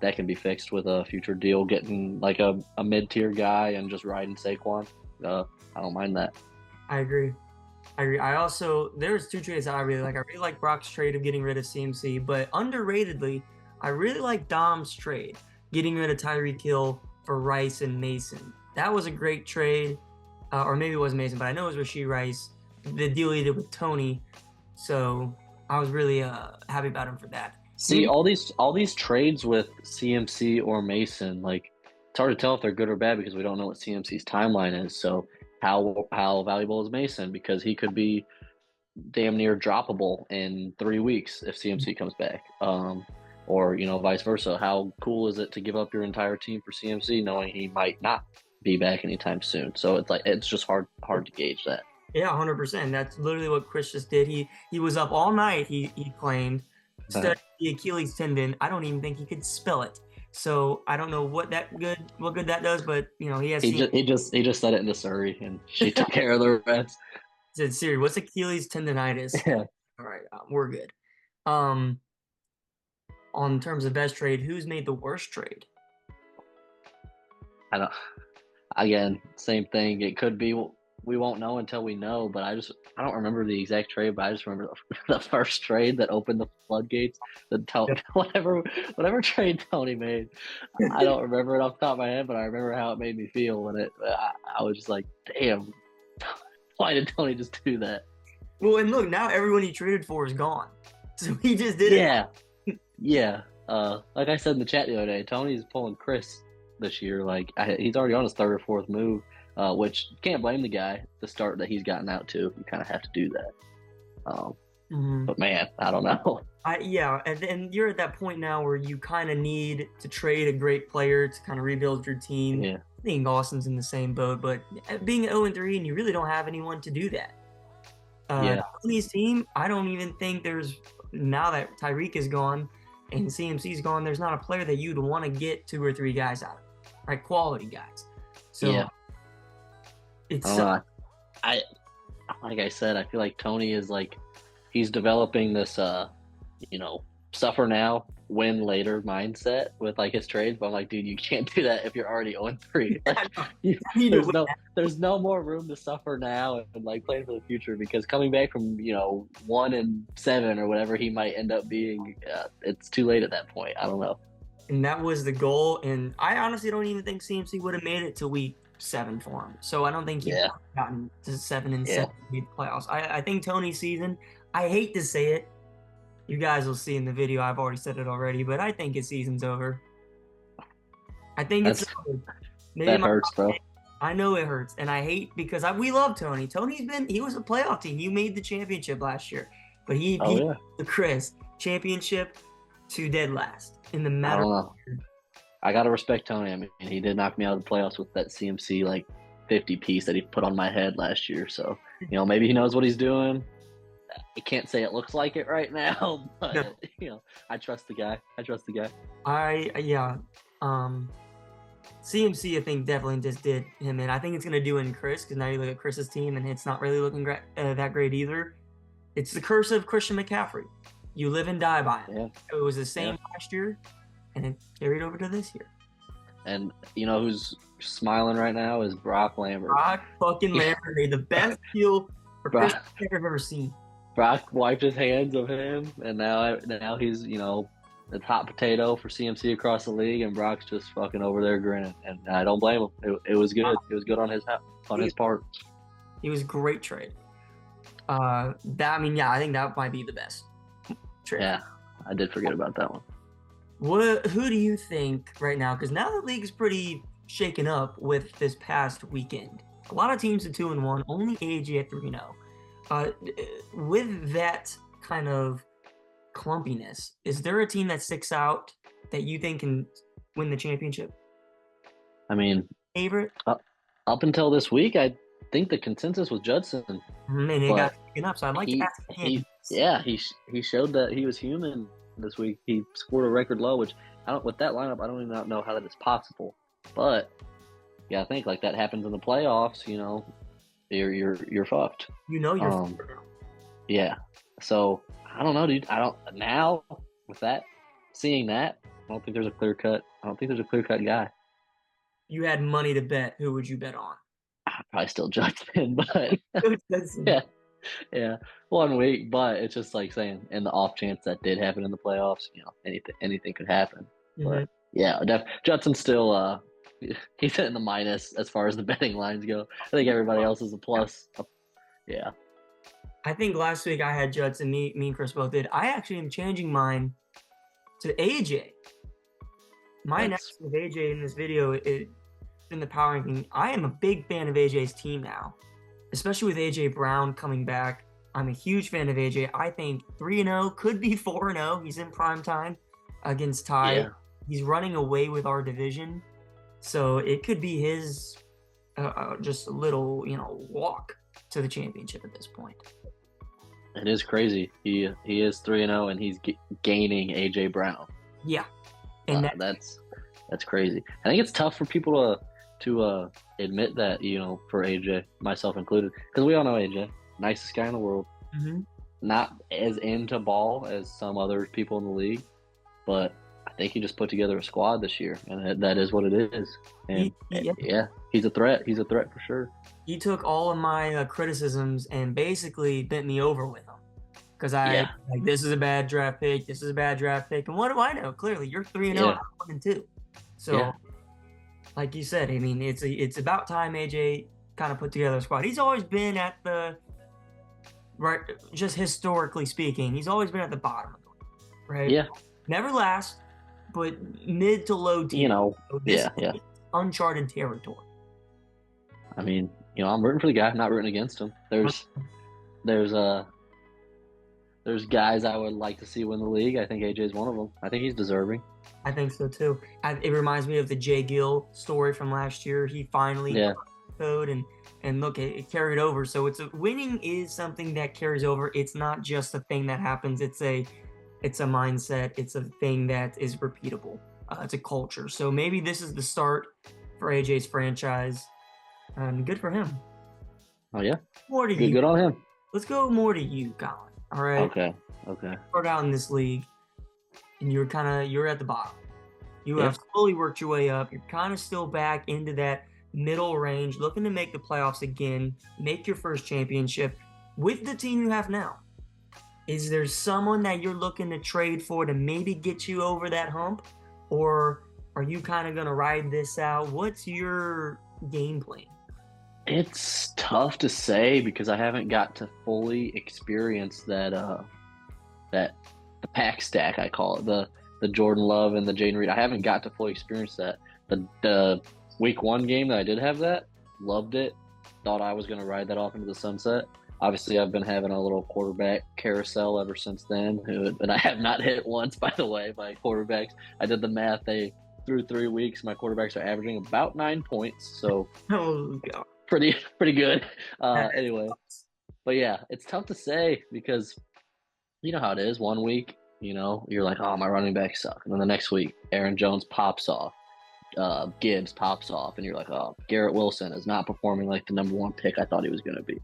that can be fixed with a future deal. Getting like a mid-tier guy and just riding Saquon. I don't mind that. I agree. I also there's two trades I really like. I really like Brock's trade of getting rid of CMC, but underratedly, I really like Dom's trade, getting rid of Tyreek Hill for Rice and Mason. That was a great trade, or maybe it was Mason, but I know it was Rashee Rice. The deal he did with Tony, so I was really happy about him for that. See, all these trades with CMC or Mason, like it's hard to tell if they're good or bad because we don't know what CMC's timeline is. So how valuable is Mason? Because he could be damn near droppable in 3 weeks if CMC comes back. Or vice versa. How cool is it to give up your entire team for CMC knowing he might not be back anytime soon? So it's just hard to gauge that. Yeah, 100%. That's literally what Chris just did. He was up all night. He claimed studied the Achilles tendon. I don't even think he could spell it. So I don't know what good that does, but he has. He just said it into Surrey, and she took care of the rest. He said, "Siri, what's Achilles tendonitis?" Yeah. All right, we're good. On terms of best trade, who's made the worst trade? I don't. Again, same thing. It could be. We won't know until we know. But I don't remember the exact trade. But I just remember the first trade that opened the floodgates. Whatever trade Tony made. I don't remember it off the top of my head, but I remember how it made me feel when I was just like, damn, why did Tony just do that? Well, and look, now everyone he traded for is gone. So he just did it. Yeah. Like I said in the chat the other day, Tony's pulling Chris this year. Like he's already on his third or fourth move, which you can't blame the guy. The start that he's gotten out to, you kind of have to do that. But man, I don't know. And you're at that point now where you kind of need to trade a great player to kind of rebuild your team. Yeah. I think Austin's in the same boat, but being 0-3 and you really don't have anyone to do that. Tony's team, I don't even think there's, now that Tyreek is gone and CMC's gone, there's not a player that you'd want to get 2 or 3 guys out of, right? Quality guys. So it's like I said, I feel like Tony is like he's developing this suffer now, win later mindset with like his trades. But I'm like, dude, you can't do that if you're already 0-3. Like, there's no more room to suffer now and like plan for the future because coming back from 1-7 or whatever he might end up being, it's too late at that point. I don't know. And that was the goal. And I honestly don't even think CMC would have made it to week 7 for him. So I don't think he would have gotten to 7-7 the playoffs. I think Tony's season, I hate to say it, you guys will see in the video, I've already said it already, but I think his season's over. I think it's over. That hurts, bro. I know it hurts, and I hate because we love Tony. He was a playoff team. You made the championship last year. but he Oh, beat yeah. the Chris championship to dead last in the I matter. don't know. I gotta respect Tony. I mean, he did knock me out of the playoffs with that CMC 50 piece that he put on my head last year. So maybe he knows what he's doing. I can't say it looks like it right now, but I trust the guy. CMC, I think, definitely just did him in. I think it's going to do in Chris, because now you look at Chris's team, and it's not really looking that great either. It's the curse of Christian McCaffrey. You live and die by him. Yeah. It was the same last year, and it carried over to this year. And who's smiling right now is Brock Lambert. Brock fucking Lambert, the best heel for Chris I've ever seen. Brock wiped his hands of him, and now he's the top potato for CMC across the league, and Brock's just fucking over there grinning, and I don't blame him. It was good. It was good on his part. He was a great trade. I think that might be the best trade. Yeah, I did forget about that one. Who do you think right now? Because now the league is pretty shaken up with this past weekend. A lot of teams at 2-1, only AJ at 3-0. With that kind of clumpiness, is there a team that sticks out that you think can win the championship? I mean, favorite? Up until this week, I think the consensus was Judson. And it got taken up, so I'd like to ask him. He showed that he was human this week. He scored a record low, which with that lineup, I don't even know how that is possible. But I think that happens in the playoffs. You're fucked. You're fucked. Yeah. So I don't know, dude. Now with that, seeing that, I don't think there's a clear cut guy. You had money to bet. Who would you bet on? I'd probably still Judson, but yeah, 1 week. But it's just saying, in the off chance that did happen in the playoffs, anything could happen. Mm-hmm. But yeah, Judson's still he's in the minus as far as the betting lines go. I think everybody else is a plus. Yeah. I think last week I had Judson. Me and Chris both did. I actually am changing mine to AJ. My analysis with AJ in this video is in the power ranking. I am a big fan of AJ's team now, especially with AJ Brown coming back. I'm a huge fan of AJ. I think 3-0 could be 4-0. He's in prime time against Ty. Yeah. He's running away with our division, so it could be his just a little walk to the championship at this point. It is crazy. He is 3-0 and he's gaining AJ Brown. Yeah, and that's crazy. I think it's tough for people to admit that, for AJ, myself included, because we all know AJ, nicest guy in the world. Mm-hmm. Not as into ball as some other people in the league, but I think he just put together a squad this year, and that is what it is. And he's a threat. He's a threat for sure. He took all of my criticisms and basically bent me over with them. Because this is a bad draft pick. This is a bad draft pick. And what do I know? Clearly, you're 3-0, I'm 1-2. So, like you said, I mean, it's about time AJ kind of put together a squad. He's always been at the right, just historically speaking, he's always been at the bottom of the league, right? Yeah. Never last, but mid to low tier. This is uncharted territory. I mean, I'm rooting for the guy. I'm not rooting against him. There's guys I would like to see win the league. I think AJ is one of them. I think he's deserving. I think so too. It reminds me of the Jay Gill story from last year. He finally got the code, and look, it carried over. So winning is something that carries over. It's not just a thing that happens. It's a mindset. It's a thing that is repeatable. It's a culture. So maybe this is the start for AJ's franchise. Good for him. Oh yeah. More to you. Good on him. Let's go more to you, Colin. All right. Okay. Start out in this league, and you're at the bottom. You have slowly worked your way up. You're kind of still back into that middle range, looking to make the playoffs again, make your first championship with the team you have now. Is there someone that you're looking to trade for to maybe get you over that hump, or are you kind of going to ride this out? What's your game plan? It's tough to say because I haven't got to fully experience that the pack stack, I call it, the Jordan Love and the Jaden Reed. I haven't got to fully experience that. The week 1 game that I did have that, loved it. Thought I was going to ride that off into the sunset. Obviously, I've been having a little quarterback carousel ever since then, and I have not hit once, by the way, by quarterbacks. I did the math. Through 3 weeks, my quarterbacks are averaging about 9 points, so Oh God. pretty good. Anyway, but yeah, it's tough to say because you know how it is. 1 week, you're like, oh, my running backs suck, and then the next week, Aaron Jones pops off, Gibbs pops off, and you're like, oh, Garrett Wilson is not performing like the number 1 pick I thought he was going to be.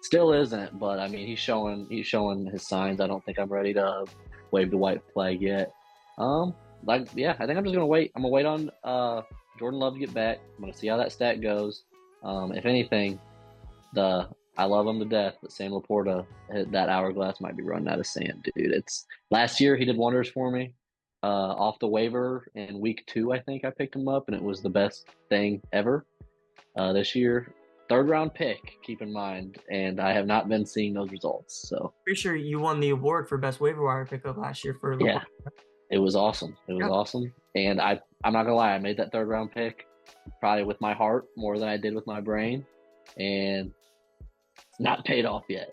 Still isn't, but I mean, he's showing his signs. I don't think I'm ready to wave the white flag yet. I think I'm just gonna wait. I'm gonna wait on Jordan Love to get back. I'm gonna see how that stat goes. If anything, I love him to death, but Sam Laporta, that hourglass might be running out of sand, dude. It's last year he did wonders for me. Off the waiver in week 2, I think I picked him up, and it was the best thing ever. This year, 3rd round pick, keep in mind, and I have not been seeing those results. So Pretty sure you won the award for best waiver wire pickup last year for yeah. It was awesome. Awesome. And I'm not gonna lie, I made that 3rd round pick probably with my heart more than I did with my brain, and it's not paid off yet.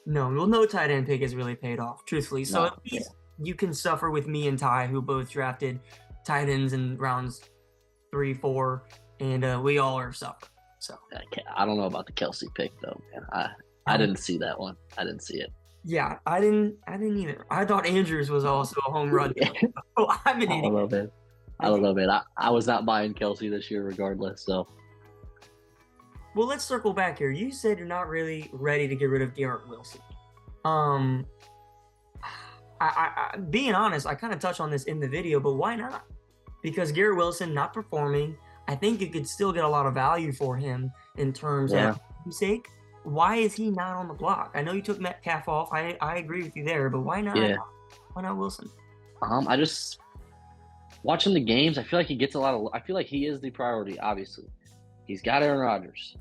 No, well, no tight end pick has really paid off, truthfully. So at least you can suffer with me and Ty, who both drafted tight ends in rounds 3, 4, and we all are suffering. So I don't know about the Kelsey pick though, man. I didn't see that one. I didn't see it. Yeah, I didn't either. I thought Andrews was also a home run. Oh, I'm an idiot. I don't know, man. I was not buying Kelsey this year regardless, so. Well, let's circle back here. You said you're not really ready to get rid of Garrett Wilson. I being honest, I kind of touched on this in the video, but why not? Because Garrett Wilson not performing, I think you could still get a lot of value for him in terms of sake. Why is he not on the block? I know you took Metcalf off. I agree with you there, but why not? Yeah. Why not Wilson? I just watching the games. I feel like he gets I feel like he is the priority. Obviously, he's got Aaron Rodgers.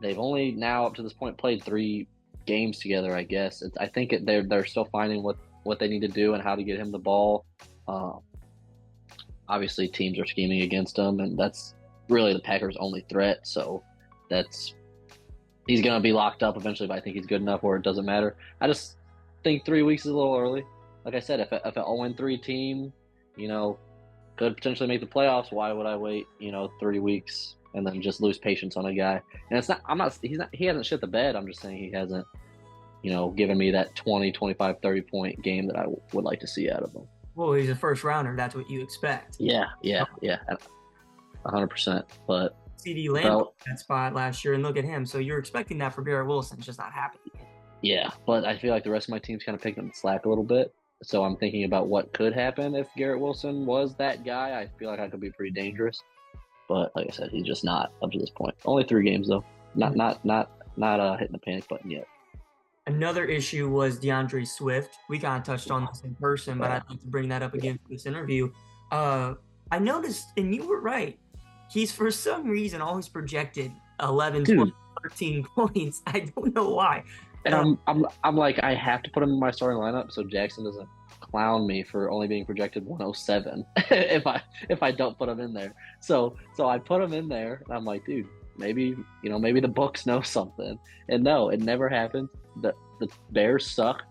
They've only now up to this point played 3 games together. I guess I think they're still finding what they need to do and how to get him the ball. Obviously, teams are scheming against him, and that's really the Packers' only threat. So he's going to be locked up eventually, but I think he's good enough where it doesn't matter. I just think 3 weeks is a little early. Like I said, if an 0-3 team, could potentially make the playoffs, why would I wait, 3 weeks and then just lose patience on a guy? And he hasn't shit the bed. I'm just saying he hasn't, given me that 20, 25, 30-point game that I would like to see out of him. Well, he's a first rounder. That's what you expect. Yeah. 100%. But CD Lamb that spot last year, and look at him. So you're expecting that for Garrett Wilson. It's just not happening. Yeah, but I feel like the rest of my team's kind of picking up the slack a little bit. So I'm thinking about what could happen if Garrett Wilson was that guy. I feel like I could be pretty dangerous. But like I said, he's just not up to this point. Only 3 games though. Not hitting the panic button yet. Another issue was DeAndre Swift. We kind of touched on this in person, but I'd like to bring that up again for this interview. I noticed, and you were right, he's for some reason always projected 11, 12, 13 points. I don't know why. And I'm like, I have to put him in my starting lineup so Jackson doesn't clown me for only being projected 107 if I don't put him in there. So I put him in there, and I'm like, dude, maybe the books know something. And no, it never happened. The Bears suck.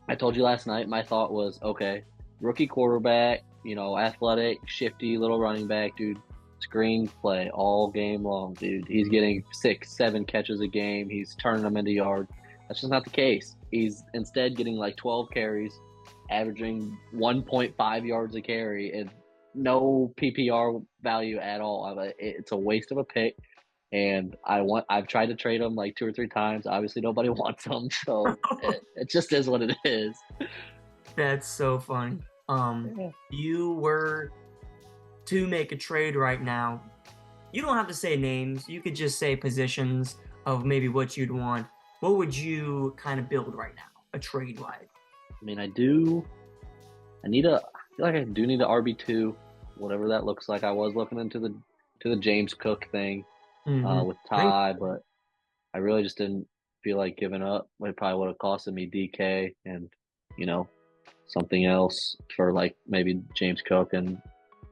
I told you last night, my thought was, okay, rookie quarterback, athletic, shifty little running back, dude. Screen play all game long, dude. He's getting 6, 7 catches a game. He's turning them into yards. That's just not the case. He's instead getting like 12 carries, averaging 1.5 yards a carry, and no PPR value at all. It's a waste of a pick, and I've tried to trade him like 2 or 3 times. Obviously, nobody wants him, so it just is what it is. That's so funny. You were to make a trade right now, you don't have to say names. You could just say positions of maybe what you'd want. What would you kind of build right now, a trade-wise? I mean, I feel like I do need an RB2, whatever that looks like. I was looking into the James Cook thing with Ty, but I really just didn't feel like giving up. It probably would have costed me DK and, something else for like maybe James Cook and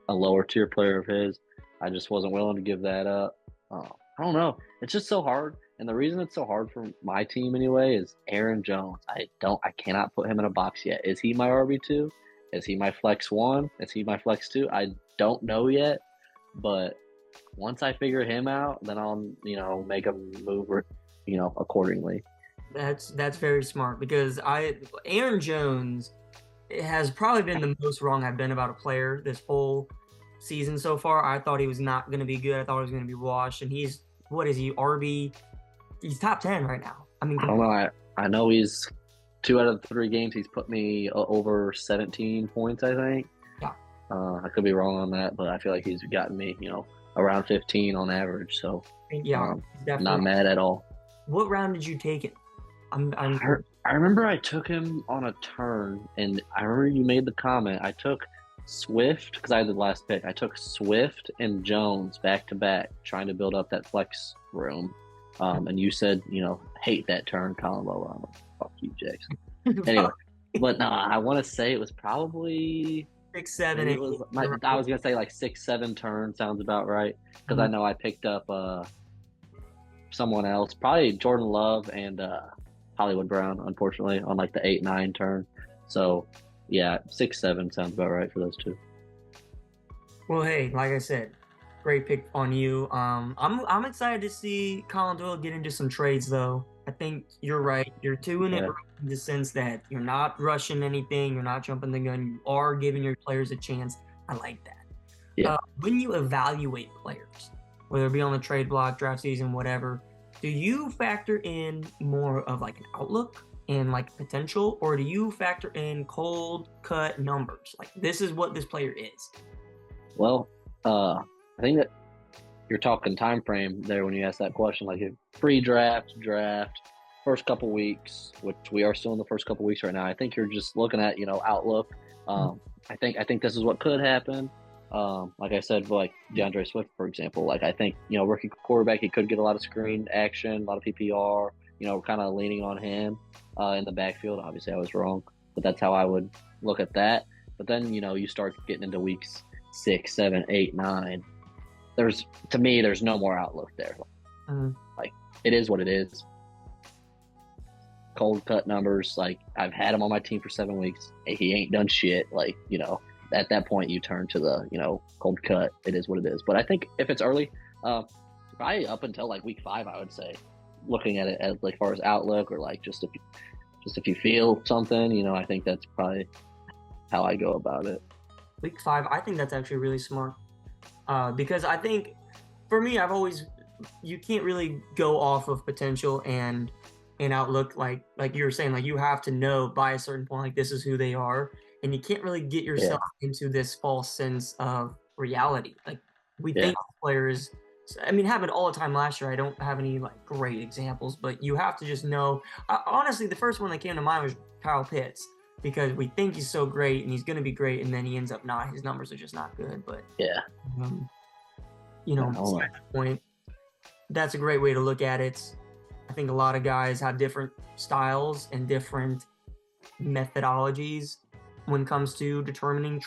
a lower tier player of his. I just wasn't willing to give that up. I don't know. It's just so hard. And the reason it's so hard for my team anyway is Aaron Jones. I cannot put him in a box yet. Is he my RB2? Is he my flex 1? Is he my flex 2? I don't know yet, but once I figure him out, then I'll, make a move, accordingly. That's very smart because Aaron Jones has probably been the most wrong I've been about a player this whole season so far. I thought he was not going to be good. I thought he was going to be washed, and he's RB? He's top 10 right now. I mean, I don't know. I know he's 2 out of the 3 games. He's put me over 17 points, I think. Yeah. I could be wrong on that, but I feel like he's gotten me, around 15 on average. So yeah, not mad at all. What round did you take it? I remember I took him on a turn, and I remember you made the comment. I took Swift because I had the last pick. I took Swift and Jones back to back, trying to build up that flex room. And you said, hate that turn combo. I'm like, fuck you, Jackson. Anyway, but no, I want to say it was probably 6, 7, 8. I was gonna say like 6, 7 turns sounds about right because I know I picked up someone else, probably Jordan Love and Hollywood Brown, unfortunately, on like the 8, 9 turn. So yeah, 6, 7 sounds about right for those 2. Well, hey, like I said, great pick on you. I'm excited to see Colin Doyle get into some trades, though. I think you're right. You're doing it in the sense that you're not rushing anything. You're not jumping the gun. You are giving your players a chance. I like that. Yeah. When you evaluate players, whether it be on the trade block, draft season, whatever, do you factor in more of like an outlook and like potential, or do you factor in cold cut numbers? Like, this is what this player is. Well, I think that you're talking time frame there when you ask that question, like pre-draft, draft, first couple weeks, which we are still in the first couple weeks right now. I think you're just looking at, outlook. I think this is what could happen. Like I said, like DeAndre Swift, for example, like I think, rookie quarterback, he could get a lot of screen action, a lot of PPR, kind of leaning on him in the backfield. Obviously I was wrong, but that's how I would look at that. But then, you start getting into weeks 6, 7, 8, 9. There's no more outlook there. Like, it is what it is. Cold cut numbers, like I've had him on my team for 7 weeks. He ain't done shit. Like, at that point you turn to the, cold cut. It is what it is. But I think if it's early, probably up until like week 5, I would say, looking at it as like far as outlook, or like just if you feel something, I think that's probably how I go about it. Week 5, I think that's actually really smart. Because I think, for me, you can't really go off of potential and outlook, like you were saying, like you have to know by a certain point, like this is who they are, and you can't really get yourself into this false sense of reality. Like we think players, happened all the time last year. I don't have any like great examples, but you have to just know. Honestly, the first one that came to mind was Kyle Pitts, because we think he's so great and he's going to be great, and then he ends up not. His numbers are just not good. But at that point, that's a great way to look at it. I think a lot of guys have different styles and different methodologies when it comes to determining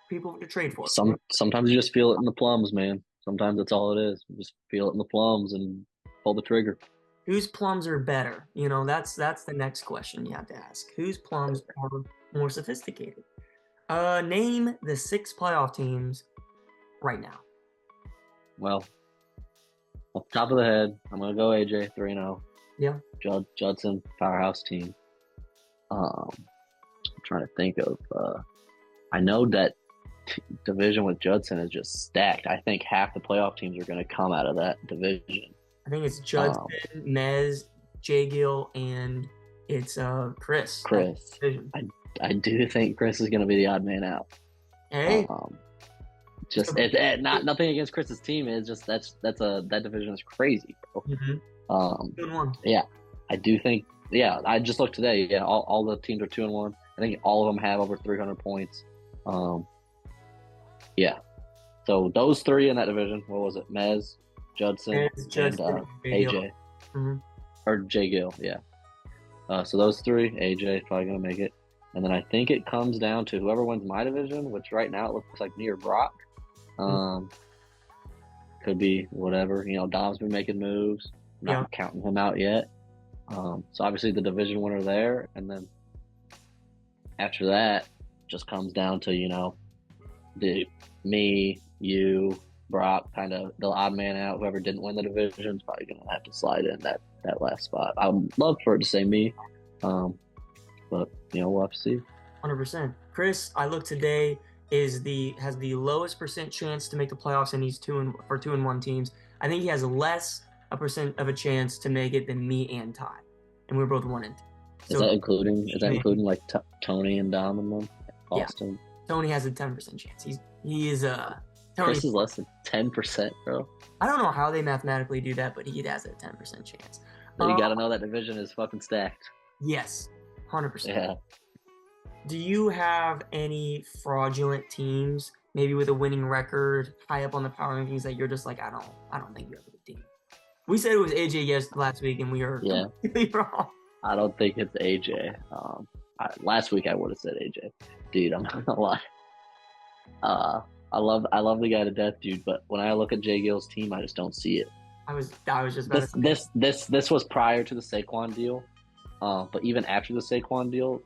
people to trade for. Sometimes you just feel it in the plums, man. Sometimes that's all it is. You just feel it in the plums and pull the trigger. Whose plums are better? That's the next question you have to ask. Whose plums are more sophisticated? Name the 6 playoff teams right now. Well, off the top of the head, I'm going to go AJ 3-0. Yeah. Judson, powerhouse team. I'm trying to think of, I know that division with Judson is just stacked. I think half the playoff teams are going to come out of that division. I think it's Judson, Mez, J. Gill, and it's Chris. I do think Chris is going to be the odd man out. Hey. Nothing against Chris's team. It's just that division is crazy, bro. Mm-hmm. Good one. Yeah, I do think. Yeah, I just looked today. Yeah, all the teams are 2-1. I think all of them have over 300 points. Yeah. So those 3 in that division. What was it? Mez, Judson, and AJ. Mm-hmm. Or J. Gill, yeah. So those 3, AJ is probably going to make it. And then I think it comes down to whoever wins my division, which right now it looks like me or Brock. Could be whatever. Dom's been making moves. not counting him out yet. So obviously the division winner there, and then after that, just comes down to me, you, Brock, kind of the odd man out. Whoever didn't win the division is probably gonna have to slide in that last spot. I would love for it to say me, but we'll have to see. 100%. Chris, I looked today, has the lowest percent chance to make the playoffs, and he's 2-1 teams. I think he has less a percent of a chance to make it than me and Ty, and we're both 1-2. Is that including like Tony and Dom and them? Austin. Yeah. Tony has a 10% chance. He is Chris is less than 10%, bro. I don't know how they mathematically do that, but he has a 10% chance. So you got to know that division is fucking stacked. Yes, 100%. Yeah. Do you have any fraudulent teams, maybe with a winning record, high up on the power rankings, that you're just like, I don't think you have a good team? We said it was AJ last week, and we were completely wrong. I don't think it's AJ. Last week I would have said AJ. Dude, I'm not gonna lie. I love the guy to death, dude. But when I look at Jay Gill's team, I just don't see it. I was just about to say. This was prior to the Saquon deal. But even after the Saquon deal,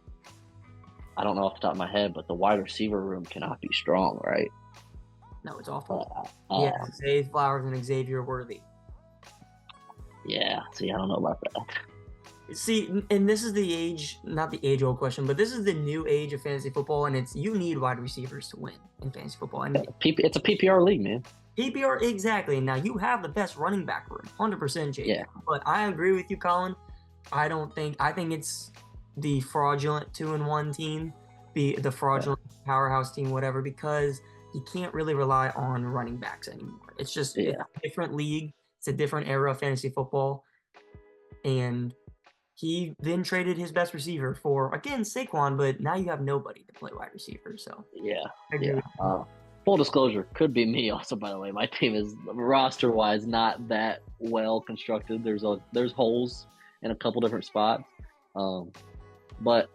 I don't know off the top of my head, but the wide receiver room cannot be strong, right? No, it's awful. Zay Flowers and Xavier Worthy. Yeah, see, I don't know about that. See, and this is the age, not the age-old question, but this is the new age of fantasy football, and you need wide receivers to win in fantasy football. And it's a PPR league, man. PPR, exactly. Now, you have the best running back room, 100%, Jake. Yeah. But I agree with you, Colin. I think it's the fraudulent 2-1 team, the fraudulent powerhouse team, whatever, because you can't really rely on running backs anymore. It's just it's a different league. It's a different era of fantasy football. And he then traded his best receiver for, again, Saquon, but now you have nobody to play wide receiver. So full disclosure, could be me also, by the way. My team is roster-wise not that well constructed. There's holes in a couple different spots. But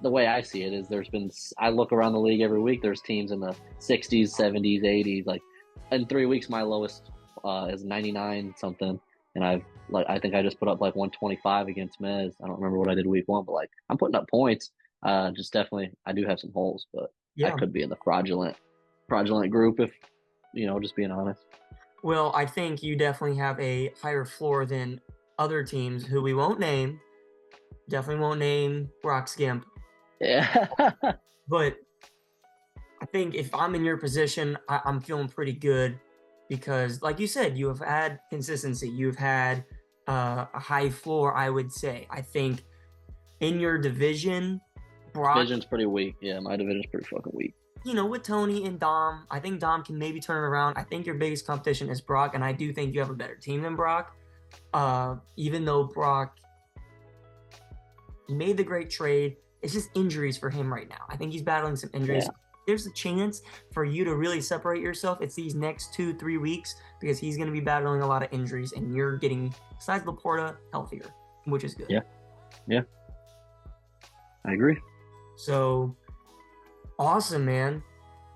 the way I see it is I look around the league every week, there's teams in the 60s, 70s, 80s. Like in 3 weeks, my lowest is 99 something. And I think I just put up like 125 against Mez. I don't remember what I did week 1, but like I'm putting up points. Just definitely, I do have some holes, but I could be in the fraudulent group if, just being honest. Well, I think you definitely have a higher floor than other teams who we won't name. Definitely won't name Brock Skimp. Yeah. But I think if I'm in your position, I'm feeling pretty good because, like you said, you have had consistency. You've had a high floor, I would say. I think in your division, division's pretty weak. Yeah, my division's pretty fucking weak. With Tony and Dom, I think Dom can maybe turn it around. I think your biggest competition is Brock, and I do think you have a better team than Brock. Even though Brock, he made the great trade, it's just injuries for him right now. I think he's battling some injuries. Yeah. There's a chance for you to really separate yourself. It's these next 2-3 weeks because he's going to be battling a lot of injuries, and you're getting, besides Laporta, healthier, which is good. Yeah. I agree. So, awesome, man.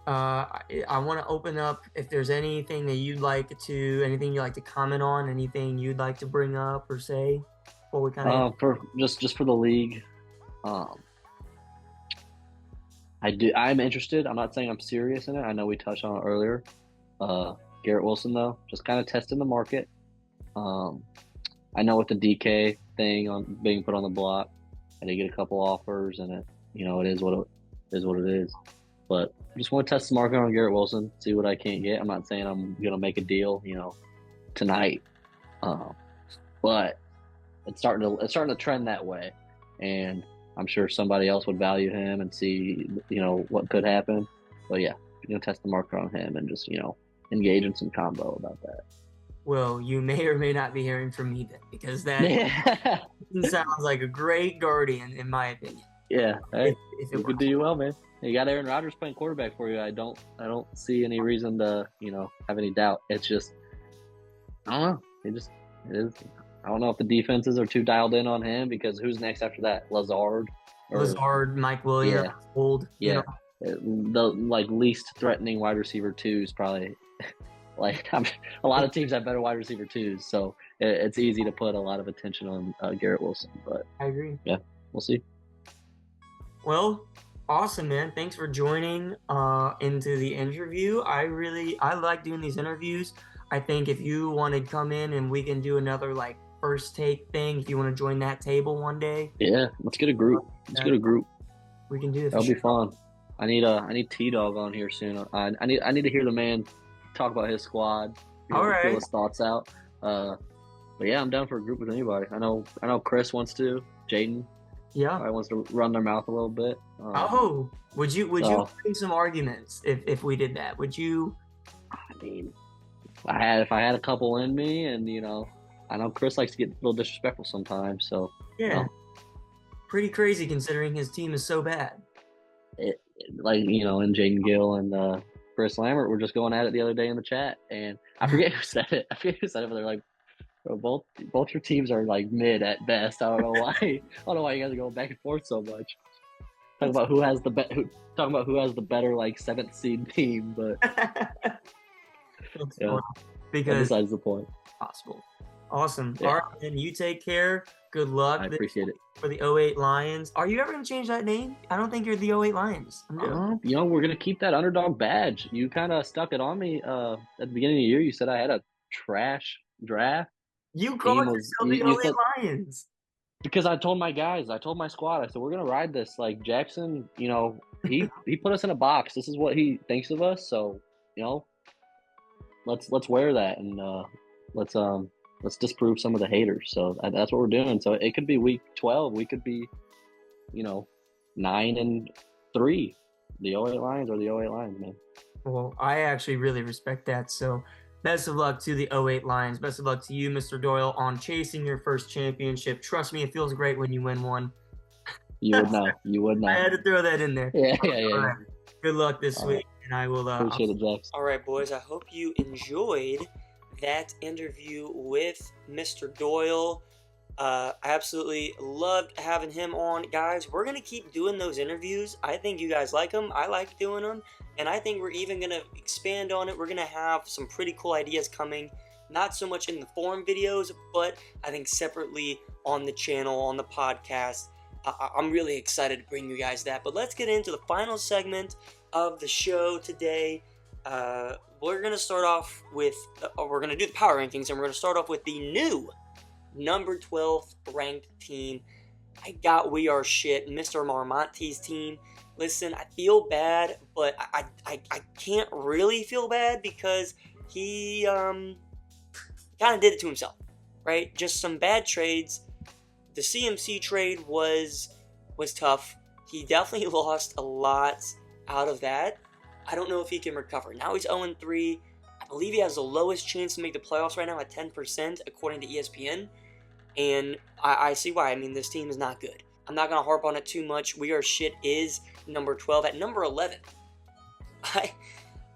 I want to open up if there's anything that you'd like to comment on, anything you'd like to bring up or say before we kind of for the league. I'm interested. I'm not saying I'm serious in it. I know we touched on it earlier. Garrett Wilson, though, just kind of testing the market. I know with the DK thing on being put on the block, I did get a couple offers, and it is what it is. But I just want to test the market on Garrett Wilson, see what I can't get. I'm not saying I'm gonna make a deal, tonight. But it's starting to trend that way, and I'm sure somebody else would value him and see, what could happen. But yeah, test the market on him and just, engage in some combo about that. Well, you may or may not be hearing from me then, because that sounds like a great guardian, in my opinion. Yeah, hey, if it could do you well, man. You got Aaron Rodgers playing quarterback for you. I don't see any reason to, have any doubt. It's just, I don't know. It is. I don't know if the defenses are too dialed in on him because who's next after that? Lazard, Mike Williams, old. Yeah. The least threatening wide receiver 2 is probably Like a lot of teams have better wide receiver twos, so it's easy to put a lot of attention on Garrett Wilson. But I agree. Yeah, we'll see. Well, awesome, man. Thanks for joining into the interview. I like doing these interviews. I think if you want to come in and we can do another like first take thing, if you want to join that table one day. Yeah, let's get a group. We can do it. That'll be fun. I need T-Dog on here soon. I need to hear the man talk about his squad. All right. Feel his thoughts out. But yeah, I'm down for a group with anybody. I know Chris wants to. Jaden. Yeah. Probably wants to run their mouth a little bit. Would you bring some arguments if we did that? Would you? I mean, if I had a couple in me, and I know Chris likes to get a little disrespectful sometimes. So yeah, pretty crazy considering his team is so bad. And Jaden Gill and Chris Lambert were just going at it the other day in the chat, and I forget who said it. But they're like, bro, both your teams are like mid at best. I don't know why. I don't know why you guys are going back and forth so much. Talking about who has the better like 7th seed team, but yeah, because besides the point. Possible. Awesome. Yeah. All right, man. You take care. Good luck. I appreciate it. For the 08 Lions. Are you ever going to change that name? I don't think you're the 08 Lions. We're going to keep that underdog badge. You kind of stuck it on me at the beginning of the year. You said I had a trash draft. You called yourself the 08 Lions. Because I told my squad, I said, we're going to ride this. Like, Jackson, he put us in a box. This is what he thinks of us. So, let's wear that and let's disprove some of the haters. So that's what we're doing. So it could be week 12. We could be, 9-3. The 08 Lions or the 08 Lions, man. Well, I actually really respect that. So best of luck to the 08 Lions. Best of luck to you, Mr. Doyle, on chasing your first championship. Trust me, it feels great when you win one. You would know. I had to throw that in there. Yeah. Right. Good luck this week, and I will appreciate it, Jax. All right, boys. I hope you enjoyed that interview with Mr. Doyle. I absolutely loved having him on. Guys, we're going to keep doing those interviews. I think you guys like them. I like doing them. And I think we're even going to expand on it. We're going to have some pretty cool ideas coming. Not so much in the forum videos, but I think separately on the channel, on the podcast. I'm really excited to bring you guys that. But let's get into the final segment of the show today. We're going to start off with, we're going to do the power rankings, and we're going to start off with the new number 12th ranked team. I got We Are Shit, Mr. Marmonte's team. Listen, I feel bad, but I can't really feel bad because he kind of did it to himself, right? Just some bad trades. The CMC trade was tough. He definitely lost a lot out of that. I don't know if he can recover. Now he's 0-3. I believe he has the lowest chance to make the playoffs right now at 10%, according to ESPN. And I see why. I mean, this team is not good. I'm not going to harp on it too much. We Are Shit is number 12. At number 11,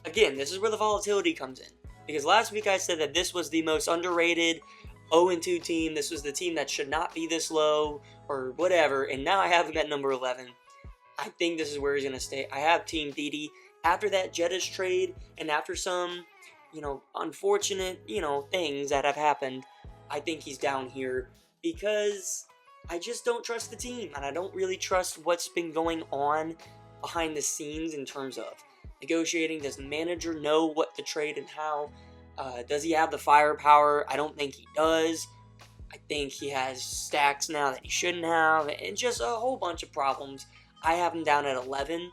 again, this is where the volatility comes in. Because last week I said that this was the most underrated 0-2 team. This was the team that should not be this low or whatever. And now I have him at number 11. I think this is where he's going to stay. I have Team Didi. After that Jettis trade and after some, unfortunate, things that have happened, I think he's down here because I just don't trust the team, and I don't really trust what's been going on behind the scenes in terms of negotiating. Does the manager know what to trade and how? Does he have the firepower? I don't think he does. I think he has stacks now that he shouldn't have, and just a whole bunch of problems. I have him down at 11.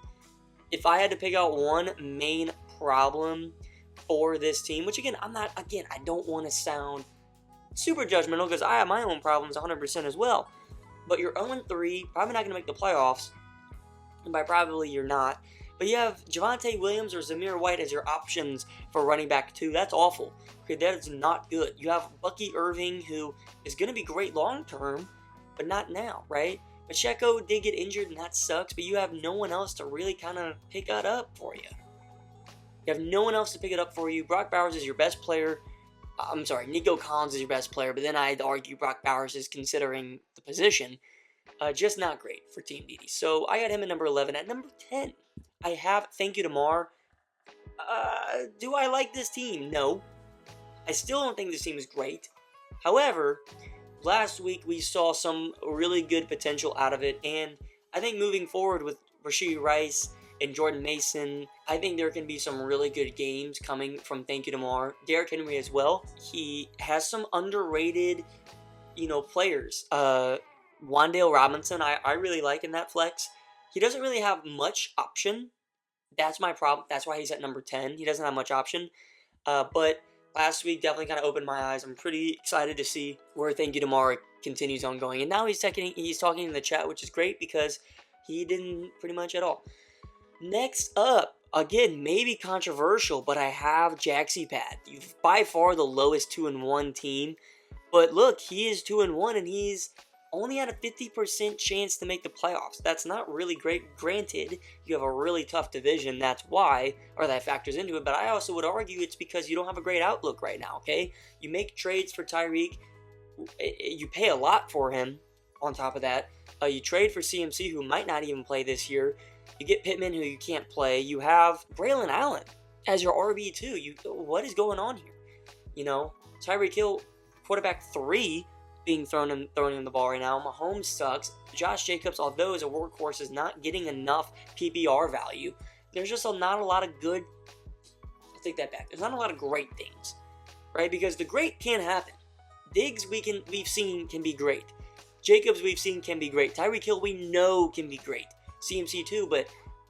If I had to pick out one main problem for this team, which I don't want to sound super judgmental because I have my own problems 100% as well. But you're 0-3, probably not going to make the playoffs. And by probably you're not. But you have Javonte Williams or Zamir White as your options for running back 2. That's awful. Okay, that is not good. You have Bucky Irving, who is going to be great long term, but not now, right? Pacheco did get injured, and that sucks, but you have no one else to really kind of pick that up for you. You have no one else to pick it up for you. Brock Bowers is your best player. I'm sorry, Nico Collins is your best player, but then I'd argue Brock Bowers is considering the position. Just not great for Team Didi. So I got him at number 11. At number 10, I have Thank You to Mar. Do I like this team? No. I still don't think this team is great. However, last week we saw some really good potential out of it, and I think moving forward with Rashee Rice and Jordan Mason, I think there can be some really good games coming from Thank You Lamar. Derrick Henry as well. He has some underrated, players. Wan'Dale Robinson, I really like in that flex. He doesn't really have much option. That's my problem. That's why he's at number 10. He doesn't have much option. But last week definitely kind of opened my eyes. I'm pretty excited to see where Thank You Lamar continues on going. And now he's talking in the chat, which is great because he didn't pretty much at all. Next up, again, maybe controversial, but I have Jaxie Pad. By far the lowest 2-1 team. But look, he is 2-1 and he's only had a 50% chance to make the playoffs. That's not really great. Granted, you have a really tough division. That's why, or that factors into it. But I also would argue it's because you don't have a great outlook right now, okay? You make trades for Tyreek. You pay a lot for him on top of that. You trade for CMC, who might not even play this year. You get Pittman, who you can't play. You have Jaylen Allen as your RB2. What is going on here? Tyreek Hill, quarterback 3, being thrown in the ball right now. Mahomes sucks. Josh Jacobs, although as a workhorse, is not getting enough PPR value. There's just not a lot of good. I'll take that back. There's not a lot of great things, right? Because the great can happen. Diggs we've seen can be great. Jacobs we've seen can be great. Tyreek Hill we know can be great. CMC too, but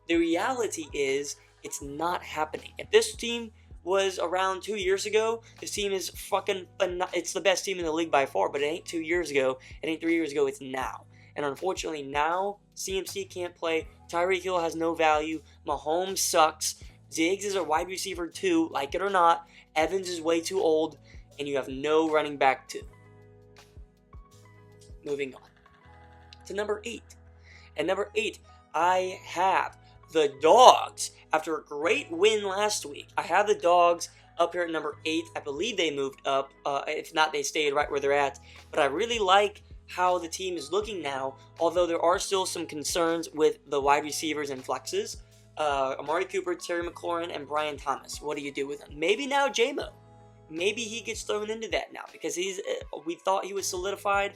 the reality is it's not happening. If this team was around 2 years ago, this team is it's the best team in the league by far, but it ain't 2 years ago, it ain't 3 years ago, it's now. And unfortunately now, CMC can't play, Tyreek Hill has no value, Mahomes sucks, Diggs is a wide receiver 2, like it or not, Evans is way too old, and you have no running back 2. Moving on to number 8. At number 8, I have the Dogs. After a great win last week, I have the Dogs up here at number 8. I believe they moved up. If not, they stayed right where they're at. But I really like how the team is looking now, although there are still some concerns with the wide receivers and flexes. Amari Cooper, Terry McLaurin, and Brian Thomas. What do you do with them? Maybe now J-Mo. Maybe he gets thrown into that now because we thought he was solidified,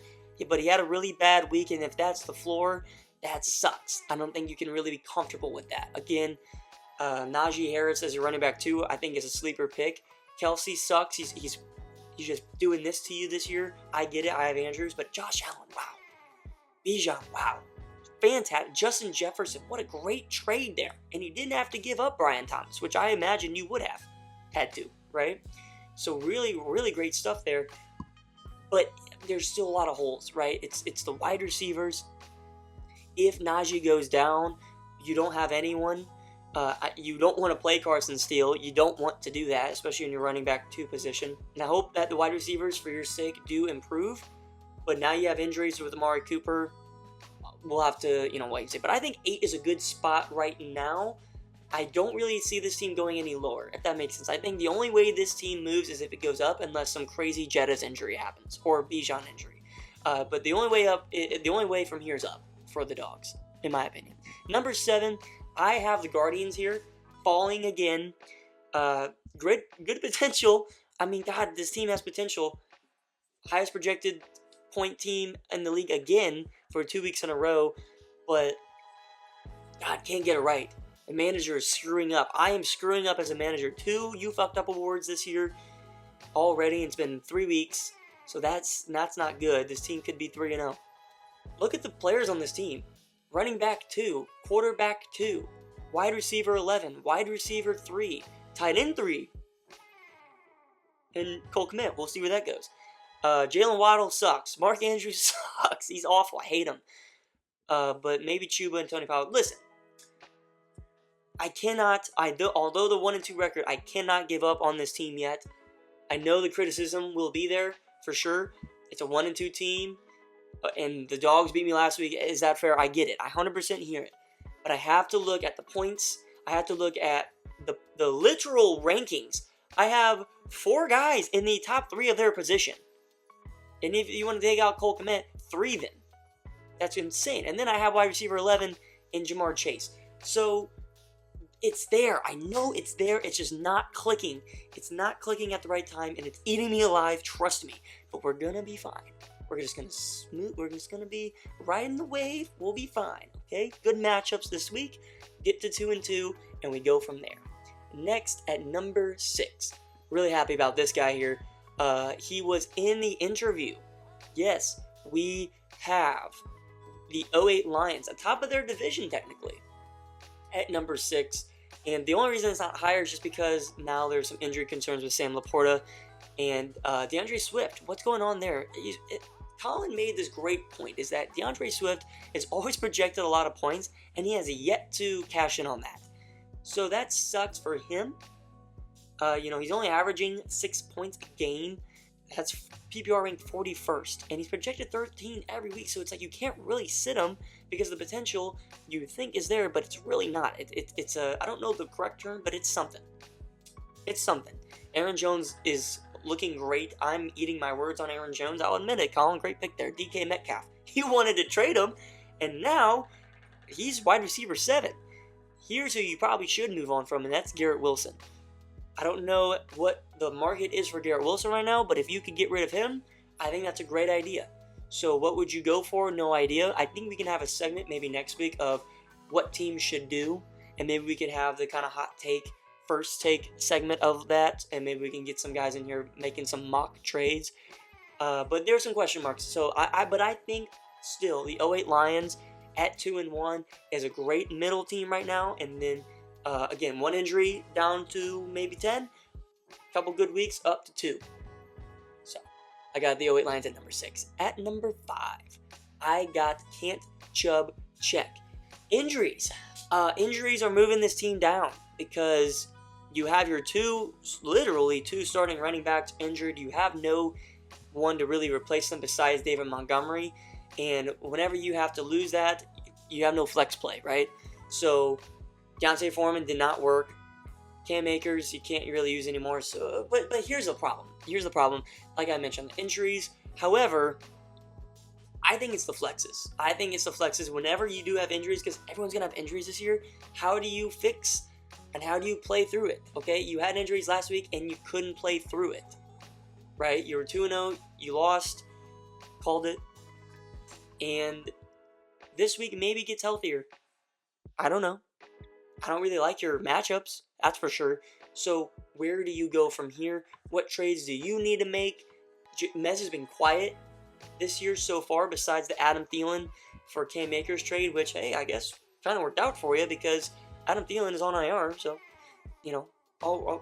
but he had a really bad week, and if that's the floor, that sucks. I don't think you can really be comfortable with that. Again, Najee Harris as your running back 2, I think is a sleeper pick. Kelsey sucks. He's just doing this to you this year. I get it. I have Andrews, but Josh Allen, wow. Bijan, wow. Fantastic. Justin Jefferson, what a great trade there. And you didn't have to give up Brian Thomas, which I imagine you would have had to, right? So really, really great stuff there. But there's still a lot of holes, right? It's the wide receivers. If Najee goes down, you don't have anyone. You don't want to play Carson Steele. You don't want to do that, especially in your running back 2 position. And I hope that the wide receivers, for your sake, do improve. But now you have injuries with Amari Cooper. We'll have to, wait and see. But I think 8 is a good spot right now. I don't really see this team going any lower, if that makes sense. I think the only way this team moves is if it goes up, unless some crazy Jetta's injury happens or Bijan injury. But the only way from here is up for the Dogs, in my opinion. Number 7, I have the Guardians here, falling again. Good potential. I mean, God, this team has potential. Highest projected point team in the league again for 2 weeks in a row, but God, can't get it right. The manager is screwing up. I am screwing up as a manager too. You fucked up awards this year already. It's been 3 weeks, so that's not good. This team could be 3-0. Look at the players on this team. Running back 2, quarterback 2, wide receiver 11, wide receiver 3, tight end 3, and Cole Kmet. We'll see where that goes. Jaylen Waddle sucks. Mark Andrews sucks. He's awful. I hate him. But maybe Chuba and Tony Powell. Listen, although the 1-2 record, I cannot give up on this team yet. I know the criticism will be there for sure. It's a 1-2 team, and the Dogs beat me last week. Is that fair? I get it. I 100% hear it. But I have to look at the points. I have to look at the literal rankings. I have 4 guys in the top 3 of their position. And if you want to take out Cole Kmet, 3 then. That's insane. And then I have wide receiver 11 in Jamar Chase. So It's there. I know it's there. It's just not clicking. It's not clicking at the right time, and it's eating me alive. Trust me. But we're gonna be fine. We're just gonna be riding the wave. We'll be fine. Okay. Good matchups this week. Get to 2-2, and we go from there. Next at number 6. Really happy about this guy here. He was in the interview. Yes, we have the 08 Lions atop of their division technically at number 6. And the only reason it's not higher is just because now there's some injury concerns with Sam Laporta and DeAndre Swift. What's going on there? Colin made this great point, is that DeAndre Swift has always projected a lot of points, and he has yet to cash in on that. So that sucks for him. He's only averaging 6 points a game. That's PPR ranked 41st, and he's projected 13 every week, so it's like you can't really sit him because the potential you think is there, but it's really not. It's I don't know the correct term, but it's something. It's something. Aaron Jones is looking great. I'm eating my words on Aaron Jones. I'll admit it. Colin, great pick there. DK Metcalf. He wanted to trade him, and now he's wide receiver 7. Here's who you probably should move on from, and that's Garrett Wilson. I don't know what the market is for Garrett Wilson right now, but if you could get rid of him, I think that's a great idea. So what would you go for? No idea. I think we can have a segment maybe next week of what teams should do, and maybe we could have the kind of hot take, first take segment of that, and maybe we can get some guys in here making some mock trades. But there's some question marks. So I think still the 08 Lions at 2-1 is a great middle team right now, and then again, one injury down to maybe 10. Couple good weeks up to 2. So I got the 08 Lions at number 6. At number 5, I got Can't Chubb check. Injuries. Injuries are moving this team down because you have your literally two starting running backs injured. You have no one to really replace them besides David Montgomery. And whenever you have to lose that, you have no flex play, right? So Deontay Foreman did not work. Cam Akers, you can't really use anymore. So, but here's the problem. Like I mentioned, injuries. However, I think it's the flexes. Whenever you do have injuries, because everyone's going to have injuries this year, how do you fix and how do you play through it? Okay, you had injuries last week and you couldn't play through it, right? You were 2-0, you lost, called it. And this week maybe gets healthier. I don't know. I don't really like your matchups, that's for sure. So where do you go from here? What trades do you need to make? Mez has been quiet this year so far, besides the Adam Thielen for Cam Akers trade, which, hey, I guess kind of worked out for you because Adam Thielen is on IR, so,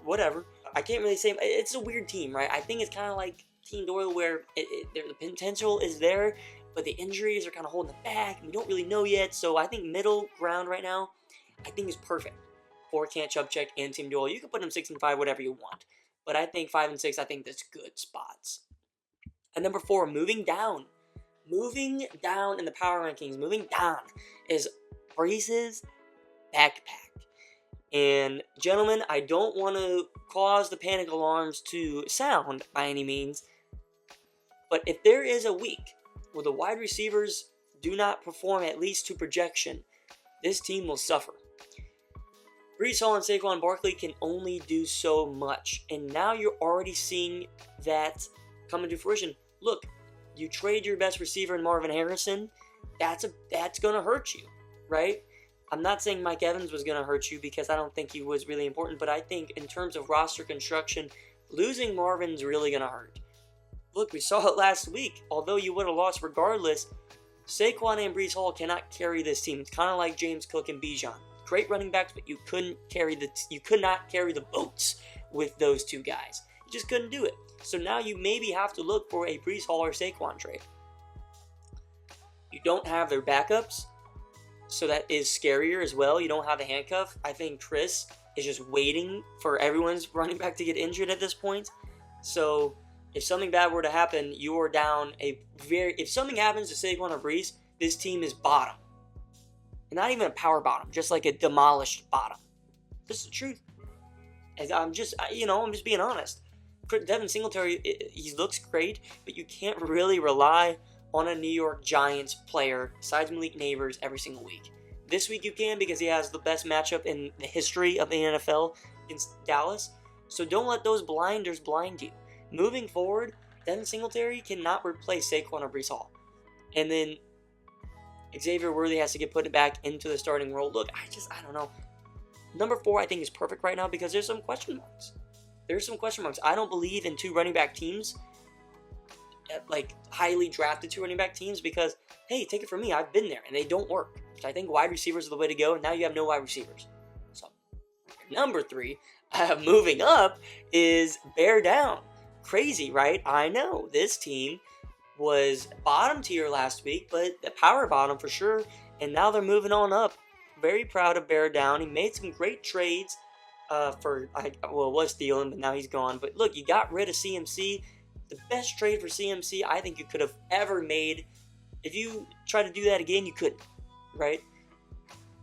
whatever. I can't really say. It's a weird team, right? I think it's kind of like Team Doyle where the potential is there, but the injuries are kind of holding it back, and we don't really know yet. So I think middle ground right now, I think is perfect for Can't Chubb check and Team Doyle. You can put them 6-5, whatever you want, but I think 5-6. I think that's good spots. At number 4, moving down in the power rankings, moving down is Breece's backpack. And gentlemen, I don't want to cause the panic alarms to sound by any means, but if there is a week where the wide receivers do not perform at least to projection, this team will suffer. Breece Hall and Saquon Barkley can only do so much, and now you're already seeing that come into fruition. Look, you trade your best receiver in Marvin Harrison, that's going to hurt you, right? I'm not saying Mike Evans was going to hurt you because I don't think he was really important, but I think in terms of roster construction, losing Marvin's really going to hurt. Look, we saw it last week. Although you would have lost regardless, Saquon and Breece Hall cannot carry this team. It's kind of like James Cook and Bijan. Great running backs, but you could not carry the boats with those two guys. You just couldn't do it. So now you maybe have to look for a Breece Hall or Saquon trade. You don't have their backups, so that is scarier as well. You don't have the handcuff. I think Chris is just waiting for everyone's running back to get injured at this point. So if something bad were to happen, you are down if something happens to Saquon or Breece, this team is bottom. And not even a power bottom, just like a demolished bottom. This is the truth. And I'm just being honest. Devin Singletary, he looks great, but you can't really rely on a New York Giants player besides Malik Neighbors every single week. This week you can because he has the best matchup in the history of the NFL against Dallas. So don't let those blinders blind you. Moving forward, Devin Singletary cannot replace Saquon or Breece Hall. And then Xavier Worthy has to get put back into the starting role. Look, I don't know. Number 4, I think, is perfect right now because there's some question marks. I don't believe in 2 running back teams, like highly drafted 2 running back teams, because, hey, take it from me, I've been there, and they don't work. I think wide receivers are the way to go, and now you have no wide receivers. So, number 3, moving up, is bear down. Crazy, right? I know. This team was bottom tier last week, but the power bottom for sure, and now they're moving on up. Very proud of Bear Down. He made some great trades it was Thielen, but now he's gone. But look, you got rid of CMC. The best trade for CMC I think you could have ever made. If you try to do that again, you couldn't, right?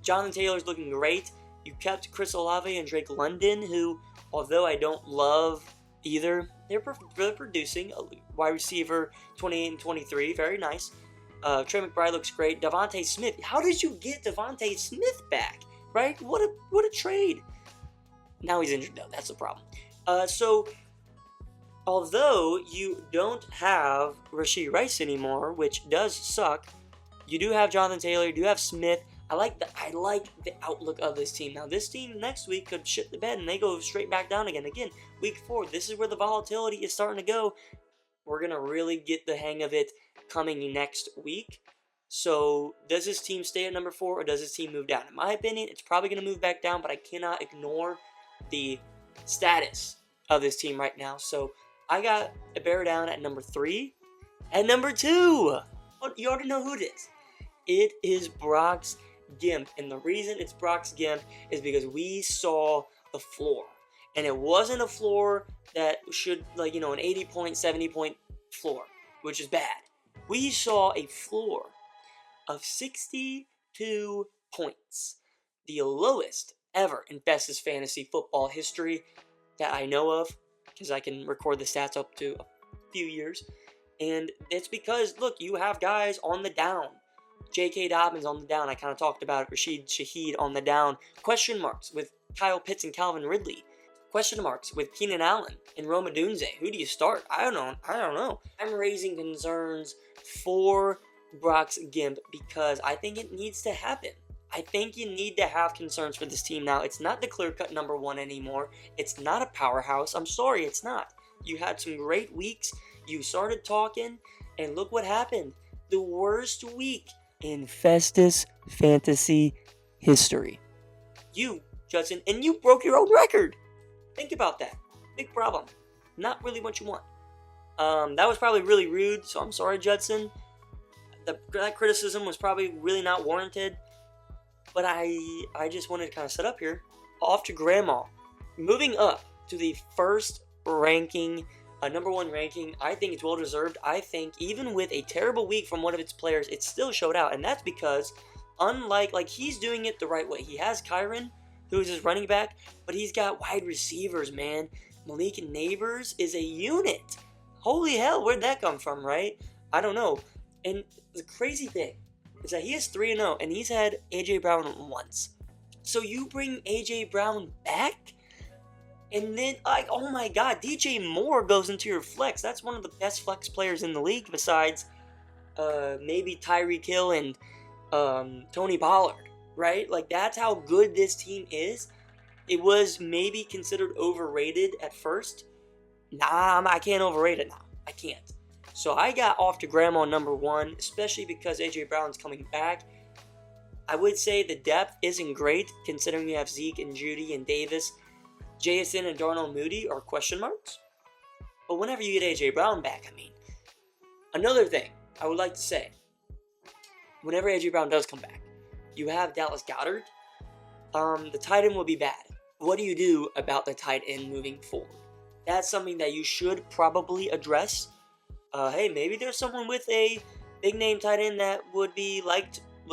Jonathan Taylor's looking great. You kept Chris Olave and Drake London, who, although I don't love either, they're producing. A wide receiver, 28 and 23, very nice. Trey McBride looks great. Devontae Smith, how did you get Devontae Smith back, right? What a trade. Now he's injured though, that's the problem. So, although you don't have Rashee Rice anymore, which does suck, you do have Jonathan Taylor, you do have Smith. I like the outlook of this team. Now, this team next week could shit the bed and they go straight back down again. Again, week 4, this is where the volatility is starting to go. We're going to really get the hang of it coming next week. So, does this team stay at number 4 or does this team move down? In my opinion, it's probably going to move back down, but I cannot ignore the status of this team right now. So, I got a bear down at number 3. At number 2, you already know who it is. It is Brock's Gimp, and the reason it's Brock's Gimp is because we saw the floor, and it wasn't a floor that should, an 80-point, 70-point floor, which is bad. We saw a floor of 62 points, the lowest ever in Festus Fantasy football history that I know of, because I can record the stats up to a few years, and it's because, look, you have guys on the down. J.K. Dobbins on the down. I kind of talked about it. Rashid Shaheed on the down. Question marks with Kyle Pitts and Calvin Ridley. Question marks with Keenan Allen and Rome Odunze. Who do you start? I don't know. I'm raising concerns for Brock's Gimp because I think it needs to happen. I think you need to have concerns for this team now. It's not the clear-cut number 1 anymore. It's not a powerhouse. I'm sorry, it's not. You had some great weeks. You started talking, and look what happened. The worst week in Festus Fantasy history. You, Judson, and you broke your own record. Think about that. Big problem. Not really what you want. That was probably really rude, so I'm sorry, Judson. That criticism was probably really not warranted. But I just wanted to kind of set up here. Off to Grandma. Moving up to the first ranking, number 1 ranking, I think it's well-deserved. I think even with a terrible week from one of its players, it still showed out. And that's because, he's doing it the right way. He has Kyron, who's his running back, but he's got wide receivers, man. Malik Neighbors is a unit. Holy hell, where'd that come from, right? I don't know. And the crazy thing is that he is 3-0, and he's had A.J. Brown once. So you bring A.J. Brown back? And then, oh my god, DJ Moore goes into your flex. That's one of the best flex players in the league besides maybe Tyreek Hill and Tony Pollard, right? That's how good this team is. It was maybe considered overrated at first. Nah, I can't overrate it now. I can't. So I got off to Grandma number 1, especially because A.J. Brown's coming back. I would say the depth isn't great, considering you have Zeke and Judy and Davis. JSN and Darnell Mooney are question marks. But whenever you get A.J. Brown back, another thing I would like to say, whenever A.J. Brown does come back, you have Dallas Goedert. The tight end will be bad. What do you do about the tight end moving forward? That's something that you should probably address. Hey, maybe there's someone with a big name tight end that would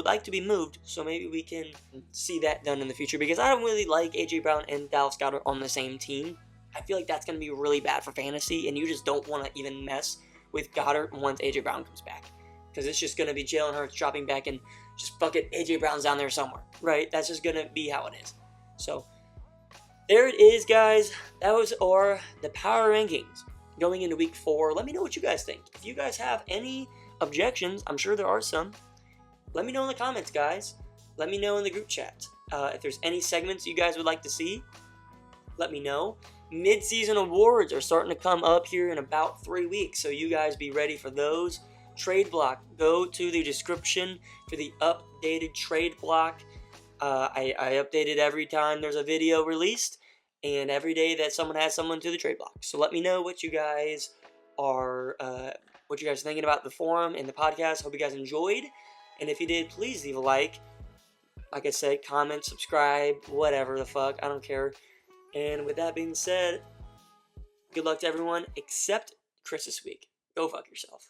like to be moved, so maybe we can see that done in the future, because I don't really like A.J. Brown and Dallas Goedert on the same team. I feel like that's going to be really bad for fantasy, and you just don't want to even mess with Goddard once A.J. Brown comes back, because it's just going to be Jalen Hurts dropping back and just bucket AJ Brown's down there somewhere, right? That's just going to be how it is. So there it is, guys. That was the power rankings going into week 4. Let me know what you guys think. If you guys have any objections, I'm sure there are some, let me know in the comments, guys. Let me know in the group chat. If there's any segments you guys would like to see, let me know. Mid-season awards are starting to come up here in about 3 weeks, so you guys be ready for those. Trade block. Go to the description for the updated trade block. I update it every time there's a video released, and every day that someone has someone to the trade block. So let me know what you guys are thinking about the forum and the podcast. Hope you guys enjoyed, and if you did, please leave a like. Like I said, comment, subscribe, whatever the fuck, I don't care. And with that being said, good luck to everyone except Chris this week. Go fuck yourself.